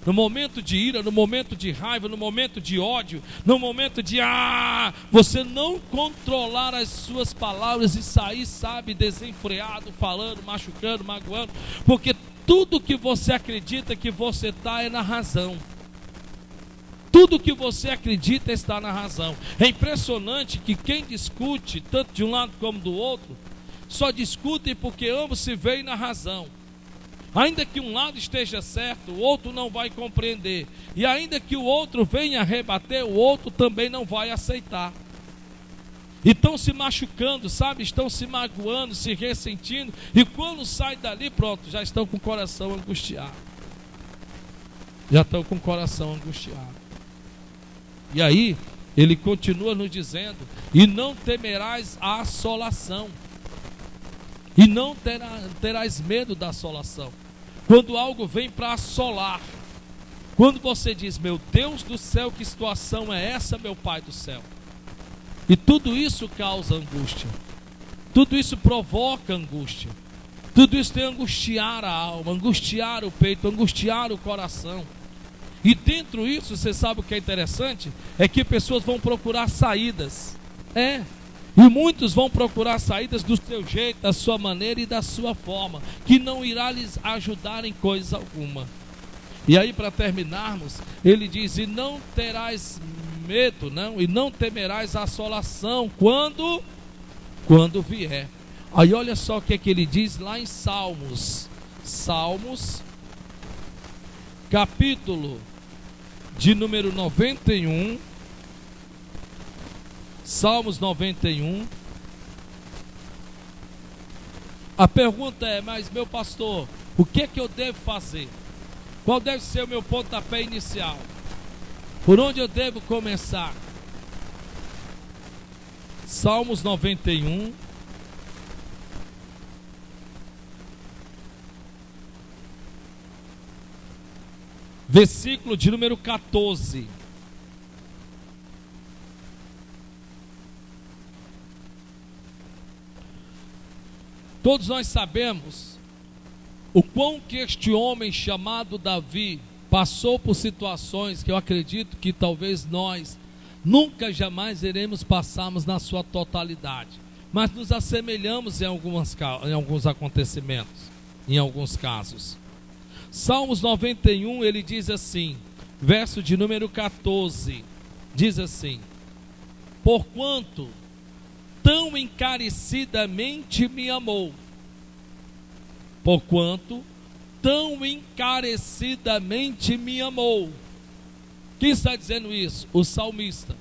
No momento de ira, no momento de raiva, no momento de ódio, no momento de você não controlar as suas palavras e sair, sabe, desenfreado, falando, machucando, magoando, porque tudo que você acredita que você está é na razão. Tudo que você acredita está na razão. É impressionante que quem discute, tanto de um lado como do outro, só discutem porque ambos se veem na razão. Ainda que um lado esteja certo, o outro não vai compreender. E ainda que o outro venha rebater, o outro também não vai aceitar. E estão se machucando, sabe? Estão se magoando, se ressentindo. E quando sai dali, pronto, já estão com o coração angustiado. Já estão com o coração angustiado. E aí, ele continua nos dizendo, e não temerás a assolação. E não terás medo da assolação. Quando algo vem para assolar, quando você diz, meu Deus do céu, que situação é essa, meu Pai do céu? E tudo isso causa angústia. Tudo isso provoca angústia. Tudo isso tem angustiar a alma, angustiar o peito, angustiar o coração. E dentro disso, você sabe o que é interessante? É que pessoas vão procurar saídas. E muitos vão procurar saídas do seu jeito, da sua maneira e da sua forma, que não irá lhes ajudar em coisa alguma. E aí, para terminarmos, ele diz, e não terás medo, não, e não temerás a assolação quando vier. Aí olha só o que é que ele diz lá em Salmos, capítulo de número 91, Salmos 91, A pergunta é: mas meu pastor, o que é que eu devo fazer? Qual deve ser o meu pontapé inicial? Por onde eu devo começar? Salmos 91. Versículo de número 14. Todos nós sabemos o quão que este homem chamado Davi passou por situações que eu acredito que talvez nós nunca jamais iremos passarmos na sua totalidade, mas nos assemelhamos em alguns acontecimentos, em alguns casos. Salmos 91, ele diz assim, verso de número 14, diz assim: porquanto tão encarecidamente me amou, porquanto tão encarecidamente me amou. Quem está dizendo isso? O salmista.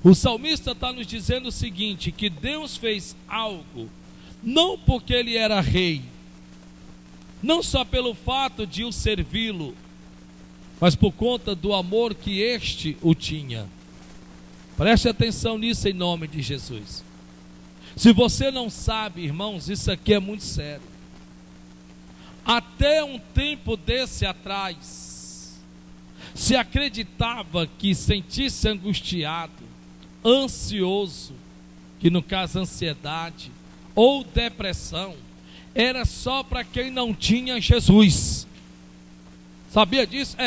O salmista está nos dizendo o seguinte, que Deus fez algo, não porque ele era rei, não só pelo fato de o servi-lo, mas por conta do amor que este o tinha. Preste atenção nisso em nome de Jesus. Se você não sabe, irmãos, isso aqui é muito sério. Até um tempo desse atrás, se acreditava que sentir-se angustiado, ansioso, que no caso ansiedade ou depressão, era só para quem não tinha Jesus. Sabia disso?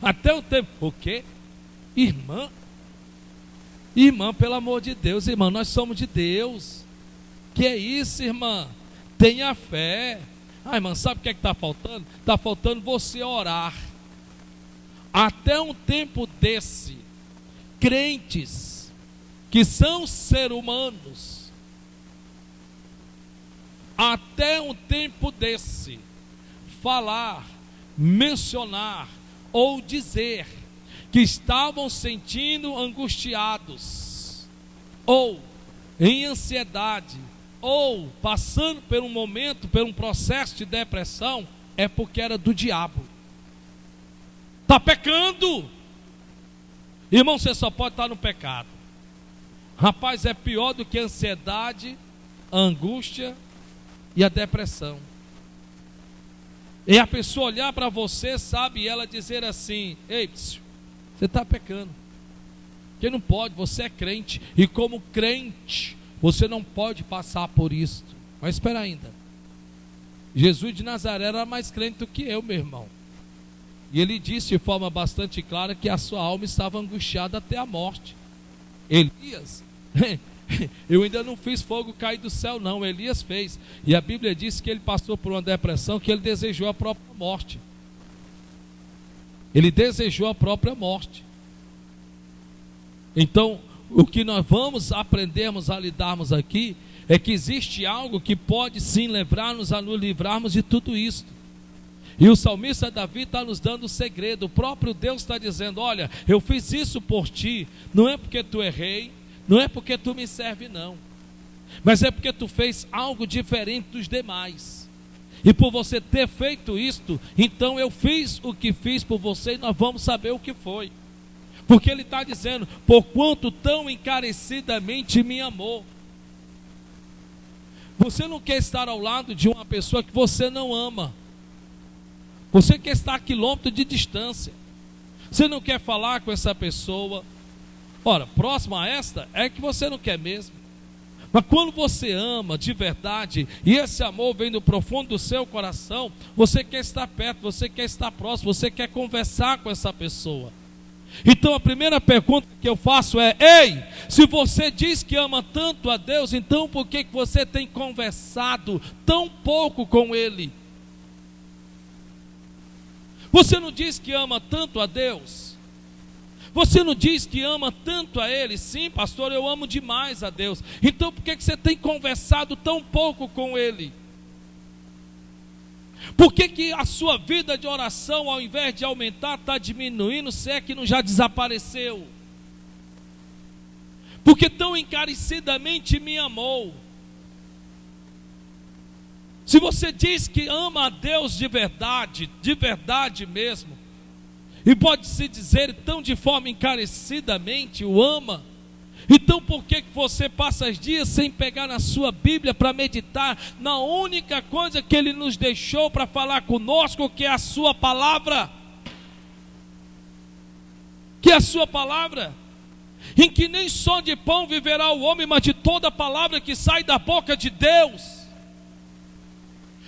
Até o tempo. O quê? Irmã, pelo amor de Deus, irmã, nós somos de Deus. Que é isso, irmã? Tenha fé. Irmã, sabe o que é que está faltando? Está faltando você orar. Até um tempo desse, crentes que são seres humanos, até um tempo desse, falar, mencionar ou dizer que estavam sentindo angustiados, ou em ansiedade, ou passando por um momento, por um processo de depressão, é porque era do diabo. Está pecando. Irmão, você só pode estar no pecado. Rapaz, é pior do que a ansiedade, a angústia e a depressão. E a pessoa olhar para você, sabe, e ela dizer assim: ei, você está pecando. Porque não pode, você é crente. E como crente, você não pode passar por isso. Mas espera ainda. Jesus de Nazaré era mais crente do que eu, meu irmão. E ele disse de forma bastante clara que a sua alma estava angustiada até a morte. Elias, eu ainda não fiz fogo cair do céu não, Elias fez. E a Bíblia diz que ele passou por uma depressão, que ele desejou a própria morte. Ele desejou a própria morte. Então, o que nós vamos aprendermos a lidarmos aqui é que existe algo que pode sim levar-nos a nos livrarmos de tudo isso. E o salmista Davi está nos dando o segredo. O próprio Deus está dizendo: olha, eu fiz isso por ti, não é porque tu é rei, não é porque tu me serve não, mas é porque tu fez algo diferente dos demais. E por você ter feito isto, então eu fiz o que fiz por você, e nós vamos saber o que foi. Porque ele está dizendo: porquanto tão encarecidamente me amou. Você não quer estar ao lado de uma pessoa que você não ama. Você quer estar a quilômetro de distância. Você não quer falar com essa pessoa. Ora, próximo a esta é que você não quer mesmo. Mas quando você ama de verdade, e esse amor vem do profundo do seu coração, você quer estar perto, você quer estar próximo, você quer conversar com essa pessoa. Então a primeira pergunta que eu faço é: ei, se você diz que ama tanto a Deus, então por que você tem conversado tão pouco com Ele? Você não diz que ama tanto a Deus? Você não diz que ama tanto a Ele? Sim, pastor, eu amo demais a Deus. Então por que você tem conversado tão pouco com Ele? Por que a sua vida de oração, ao invés de aumentar, está diminuindo, se é que não já desapareceu? Porque tão encarecidamente me amou. Se você diz que ama a Deus de verdade mesmo, e pode-se dizer tão de forma encarecidamente, o ama, então por que você passa os dias sem pegar na sua Bíblia para meditar na única coisa que Ele nos deixou para falar conosco, que é a sua palavra? Que é a sua palavra, em que nem só de pão viverá o homem, mas de toda palavra que sai da boca de Deus.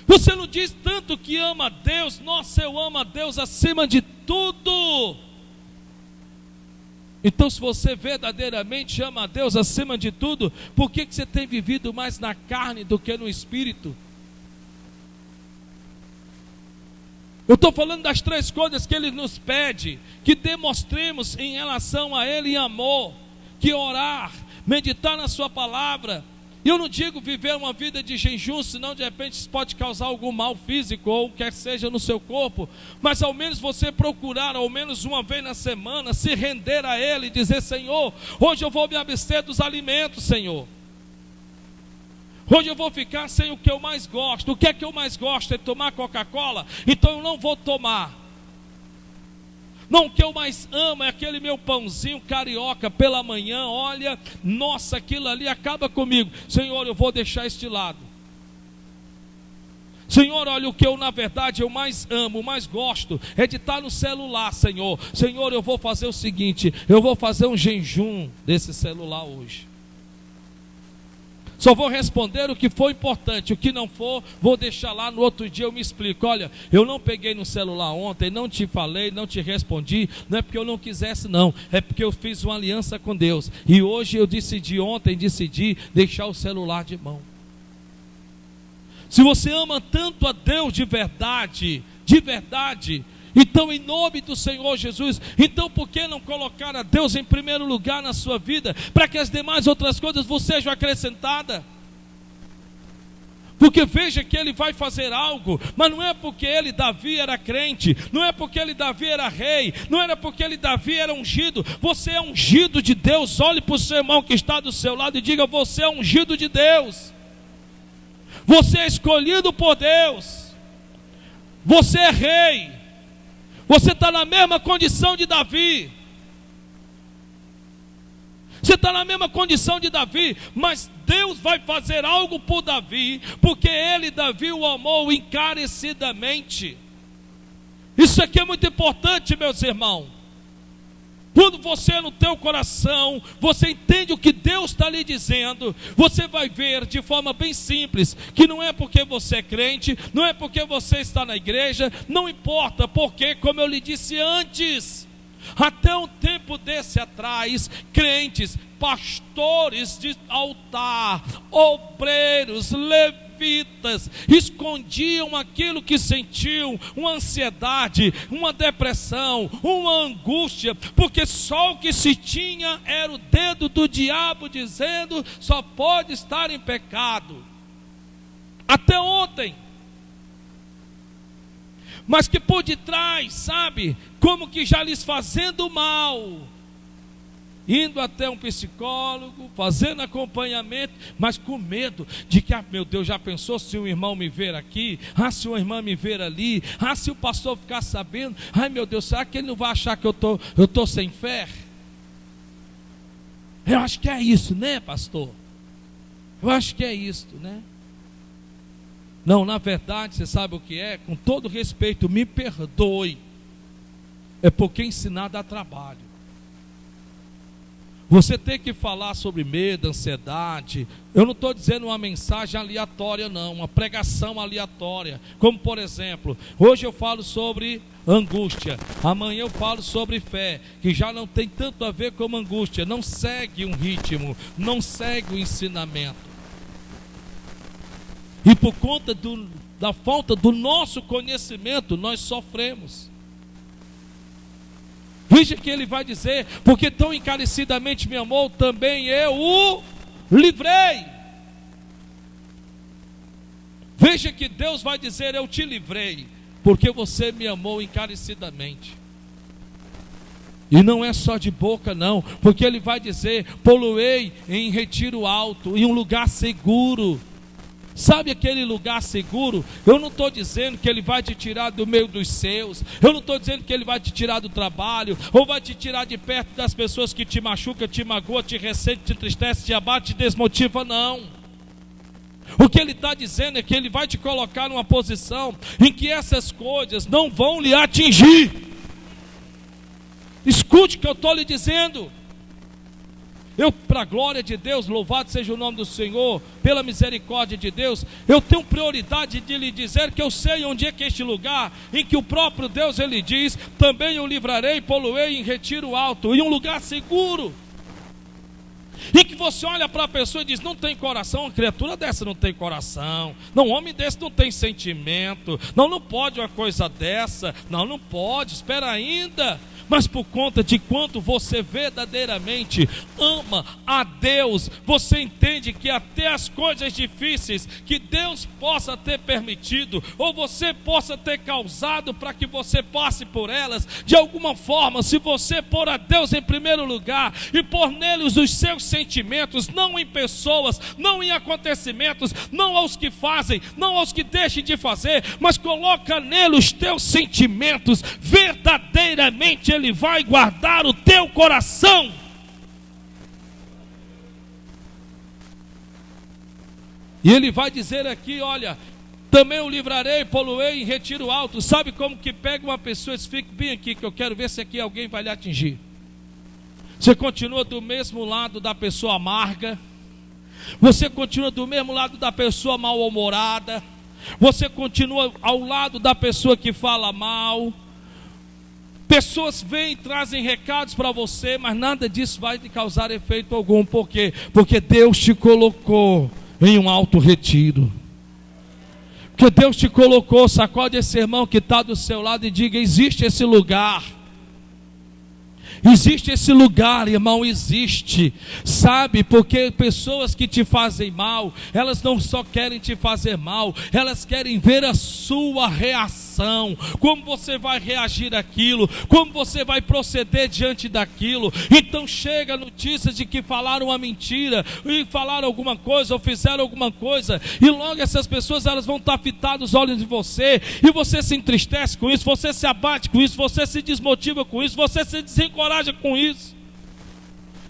Você não diz tanto que ama a Deus? Nossa, eu amo a Deus acima de tudo. Então, se você verdadeiramente ama a Deus acima de tudo, por que você tem vivido mais na carne do que no espírito? Eu estou falando das 3 coisas que Ele nos pede, que demonstremos em relação a Ele em amor, que orar, meditar na sua palavra. E eu não digo viver uma vida de jejum, senão de repente isso pode causar algum mal físico, ou quer seja no seu corpo, mas ao menos você procurar, ao menos uma vez na semana, se render a Ele e dizer: Senhor, hoje eu vou me abster dos alimentos, Senhor. Hoje eu vou ficar sem o que eu mais gosto. O que é que eu mais gosto? É tomar Coca-Cola? Então eu não vou tomar. Não, o que eu mais amo é aquele meu pãozinho carioca pela manhã. Olha, nossa, aquilo ali acaba comigo. Senhor, eu vou deixar este lado. Senhor, olha, o que eu na verdade eu mais amo, mais gosto é de estar no celular, Senhor. Senhor, eu vou fazer o seguinte, eu vou fazer um jejum desse celular hoje. Só vou responder o que for importante, o que não for, vou deixar lá, no outro dia eu me explico. Olha, eu não peguei no celular ontem, não te falei, não te respondi, não é porque eu não quisesse não, é porque eu fiz uma aliança com Deus, e hoje eu ontem decidi deixar o celular de mão. Se você ama tanto a Deus de verdade, então em nome do Senhor Jesus, então por que não colocar a Deus em primeiro lugar na sua vida, para que as demais outras coisas vos sejam acrescentadas? Porque veja que Ele vai fazer algo, mas não é porque ele, Davi, era crente, não é porque ele, Davi, era rei, não era porque ele, Davi, era ungido. Você é ungido de Deus. Olhe para o seu irmão que está do seu lado e diga: você é ungido de Deus, você é escolhido por Deus, você é rei. Você está na mesma condição de Davi. Você está na mesma condição de Davi, mas Deus vai fazer algo por Davi, porque ele, Davi, o amou encarecidamente. Isso aqui é muito importante, meus irmãos. Quando você no teu coração, você entende o que Deus está lhe dizendo, você vai ver de forma bem simples, que não é porque você é crente, não é porque você está na igreja, não importa, porque, como eu lhe disse antes, até um tempo desse atrás, crentes, pastores de altar, obreiros, levitas, escondiam aquilo que sentiam, uma ansiedade, uma depressão, uma angústia, porque só o que se tinha era o dedo do diabo dizendo: só pode estar em pecado. Até ontem. Mas que por detrás, sabe, como que já lhes fazendo mal, indo até um psicólogo, fazendo acompanhamento, mas com medo de que, meu Deus, já pensou se um irmão me ver aqui? Se uma irmã me ver ali? Se o pastor ficar sabendo? Meu Deus, será que ele não vai achar que eu tô sem fé? Eu acho que é isso, né, pastor? Eu acho que é isso, né? Não, na verdade, você sabe o que é? Com todo respeito, me perdoe, é porque ensinar dá trabalho. Você tem que falar sobre medo, ansiedade. Eu não estou dizendo uma mensagem aleatória não, uma pregação aleatória. Como por exemplo, hoje eu falo sobre angústia, amanhã eu falo sobre fé, que já não tem tanto a ver com angústia. Não segue um ritmo, não segue o ensinamento. E por conta da falta do nosso conhecimento, nós sofremos. Veja que ele vai dizer: porque tão encarecidamente me amou, também eu o livrei. Veja que Deus vai dizer: eu te livrei, porque você me amou encarecidamente. E não é só de boca não, porque ele vai dizer: poluei em retiro alto, em um lugar seguro. Sabe aquele lugar seguro? Eu não estou dizendo que Ele vai te tirar do meio dos seus. Eu não estou dizendo que Ele vai te tirar do trabalho, ou vai te tirar de perto das pessoas que te machucam, te magoam, te ressente, te entristece, te abate, te desmotiva, não. O que Ele está dizendo é que Ele vai te colocar numa posição em que essas coisas não vão lhe atingir. Escute o que eu estou lhe dizendo. Para a glória de Deus, louvado seja o nome do Senhor, pela misericórdia de Deus, eu tenho prioridade de lhe dizer que eu sei onde é que é este lugar, em que o próprio Deus, Ele diz, também eu livrarei, poluei em retiro alto, em um lugar seguro. E que você olha para a pessoa e diz, não tem coração, uma criatura dessa não tem coração, não, um homem desse não tem sentimento, não pode uma coisa dessa, não pode, espera ainda. Mas por conta de quanto você verdadeiramente ama a Deus, você entende que até as coisas difíceis que Deus possa ter permitido, ou você possa ter causado para que você passe por elas, de alguma forma, se você pôr a Deus em primeiro lugar e pôr neles os seus sentimentos, não em pessoas, não em acontecimentos, não aos que fazem, não aos que deixem de fazer, mas coloca nele os teus sentimentos, verdadeiramente Ele vai guardar o teu coração. E Ele vai dizer aqui, olha, também o livrarei, poluei em retiro alto. Sabe como que pega uma pessoa e diz, fique bem aqui, que eu quero ver se aqui alguém vai lhe atingir. Você continua do mesmo lado da pessoa amarga, você continua do mesmo lado da pessoa mal-humorada, você continua ao lado da pessoa que fala mal. Pessoas vêm e trazem recados para você, mas nada disso vai te causar efeito algum. Por quê? Porque Deus te colocou em um alto retiro. Porque Deus te colocou, sacode esse irmão que está do seu lado e diga, existe esse lugar. Existe esse lugar, irmão, existe. Sabe, porque pessoas que te fazem mal, elas não só querem te fazer mal, elas querem ver a sua reação, como você vai reagir àquilo, como você vai proceder diante daquilo. Então chega a notícia de que falaram uma mentira, e falaram alguma coisa, ou fizeram alguma coisa, e logo essas pessoas elas vão estar fitadas os olhos de você, e você se entristece com isso, você se abate com isso, você se desmotiva com isso, você se desencoraja com isso.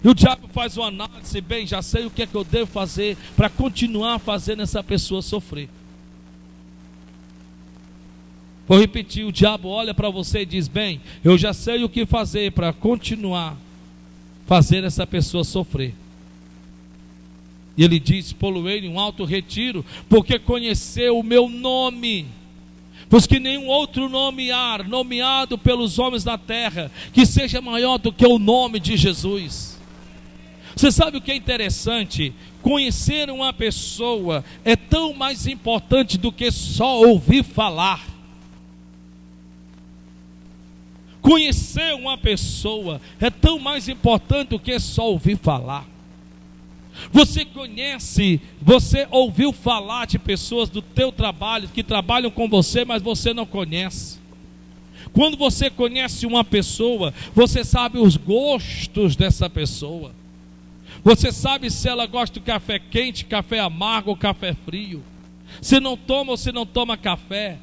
E o diabo faz uma análise, bem, já sei o que é que eu devo fazer para continuar fazendo essa pessoa sofrer. Vou repetir, o diabo olha para você e diz, bem, eu já sei o que fazer para continuar fazendo essa pessoa sofrer. E ele diz, poluei em um alto retiro, porque conheceu o meu nome. Pois que nenhum outro nome há, nomeado pelos homens da terra, que seja maior do que o nome de Jesus. Você sabe o que é interessante? Conhecer uma pessoa é tão mais importante do que só ouvir falar. Conhecer uma pessoa é tão mais importante do que só ouvir falar. Você conhece, você ouviu falar de pessoas do teu trabalho, que trabalham com você, mas você não conhece. Quando você conhece uma pessoa, você sabe os gostos dessa pessoa. Você sabe se ela gosta de café quente, café amargo ou café frio. Se não toma ou se não toma café.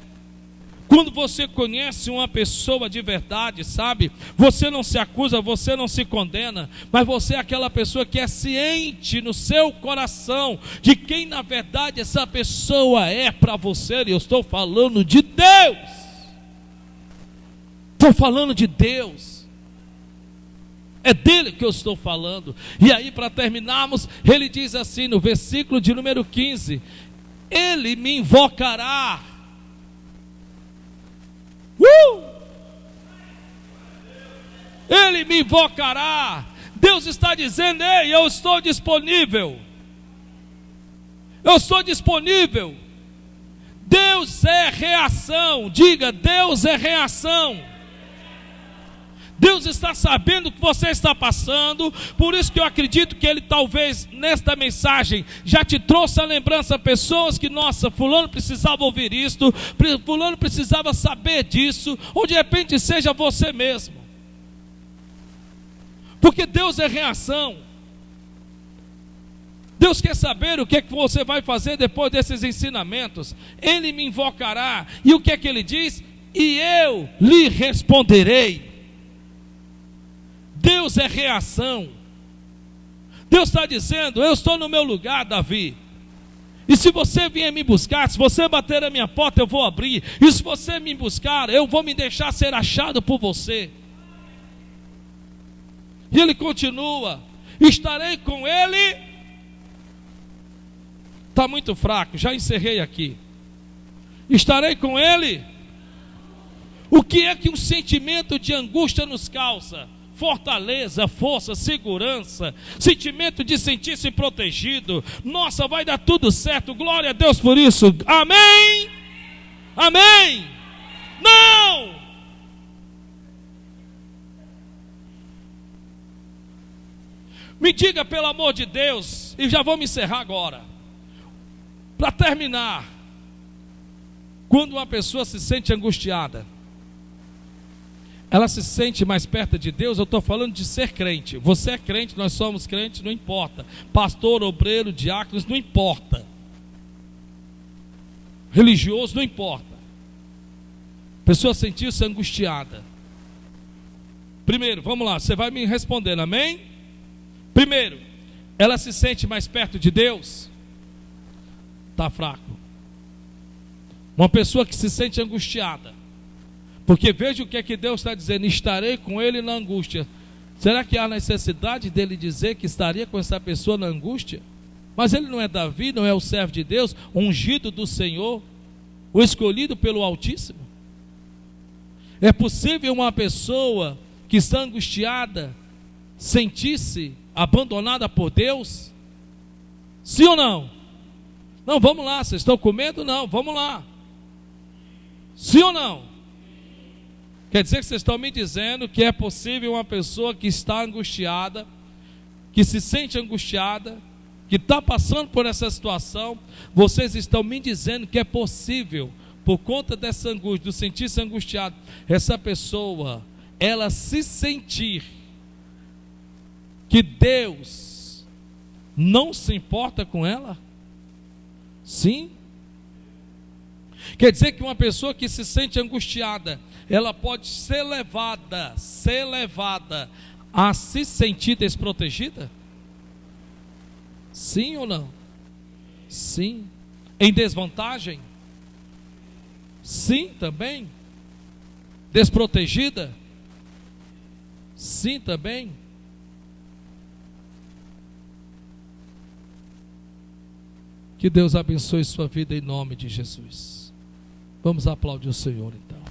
Quando você conhece uma pessoa de verdade, sabe? Você não se acusa, você não se condena, mas você é aquela pessoa que é ciente no seu coração de quem na verdade essa pessoa é para você. E eu estou falando de Deus. Estou falando de Deus. É dele que eu estou falando. E aí, para terminarmos, ele diz assim no versículo de número 15: Ele me invocará. Ele me invocará. Deus está dizendo, ei, eu estou disponível. Eu estou disponível. Deus é reação. Diga, Deus é reação. Deus está sabendo o que você está passando. Por isso que eu acredito que Ele talvez nesta mensagem já te trouxe a lembrança, pessoas que, nossa, fulano precisava ouvir isto, fulano precisava saber disso, ou de repente seja você mesmo. Porque Deus é reação. Deus quer saber o que é que você vai fazer depois desses ensinamentos. Ele me invocará. E o que é que ele diz? E eu lhe responderei. Deus é reação. Deus está dizendo: eu estou no meu lugar, Davi. E se você vier me buscar, se você bater a minha porta, eu vou abrir. E se você me buscar, eu vou me deixar ser achado por você. E ele continua: estarei com ele. Está muito fraco, já encerrei aqui. Estarei com ele. O que é que um sentimento de angústia nos causa? Fortaleza, força, segurança, sentimento de sentir-se protegido. Nossa, vai dar tudo certo, glória a Deus por isso. Amém? Amém? Não! Me diga, pelo amor de Deus, e já vou me encerrar agora. Para terminar, quando uma pessoa se sente angustiada, ela se sente mais perto de Deus. Eu estou falando de ser crente. Você é crente, nós somos crentes, não importa. Pastor, obreiro, diáconos, não importa. Religioso, não importa. Pessoa sentiu-se angustiada. Primeiro, vamos lá, você vai me respondendo, amém? Primeiro, ela se sente mais perto de Deus? Está fraco. Uma pessoa que se sente angustiada, porque veja o que é que Deus está dizendo: estarei com ele na angústia. Será que há necessidade dele dizer que estaria com essa pessoa na angústia? Mas ele não é Davi, não é o servo de Deus, o ungido do Senhor, o escolhido pelo Altíssimo? É possível uma pessoa que está angustiada sentir-se abandonada por Deus? Sim ou não? Não, vamos lá, vocês estão com medo? Não, vamos lá. Sim ou não? Quer dizer que vocês estão me dizendo que é possível uma pessoa que está angustiada, que se sente angustiada, que está passando por essa situação, vocês estão me dizendo que é possível, por conta dessa angústia, do sentir-se angustiado, essa pessoa, ela se sentir que Deus não se importa com ela? Sim. Quer dizer que uma pessoa que se sente angustiada, ela pode ser levada a se sentir desprotegida? Sim ou não? Sim. Em desvantagem? Sim também. Desprotegida? Sim também. Que Deus abençoe sua vida em nome de Jesus. Vamos aplaudir o Senhor então.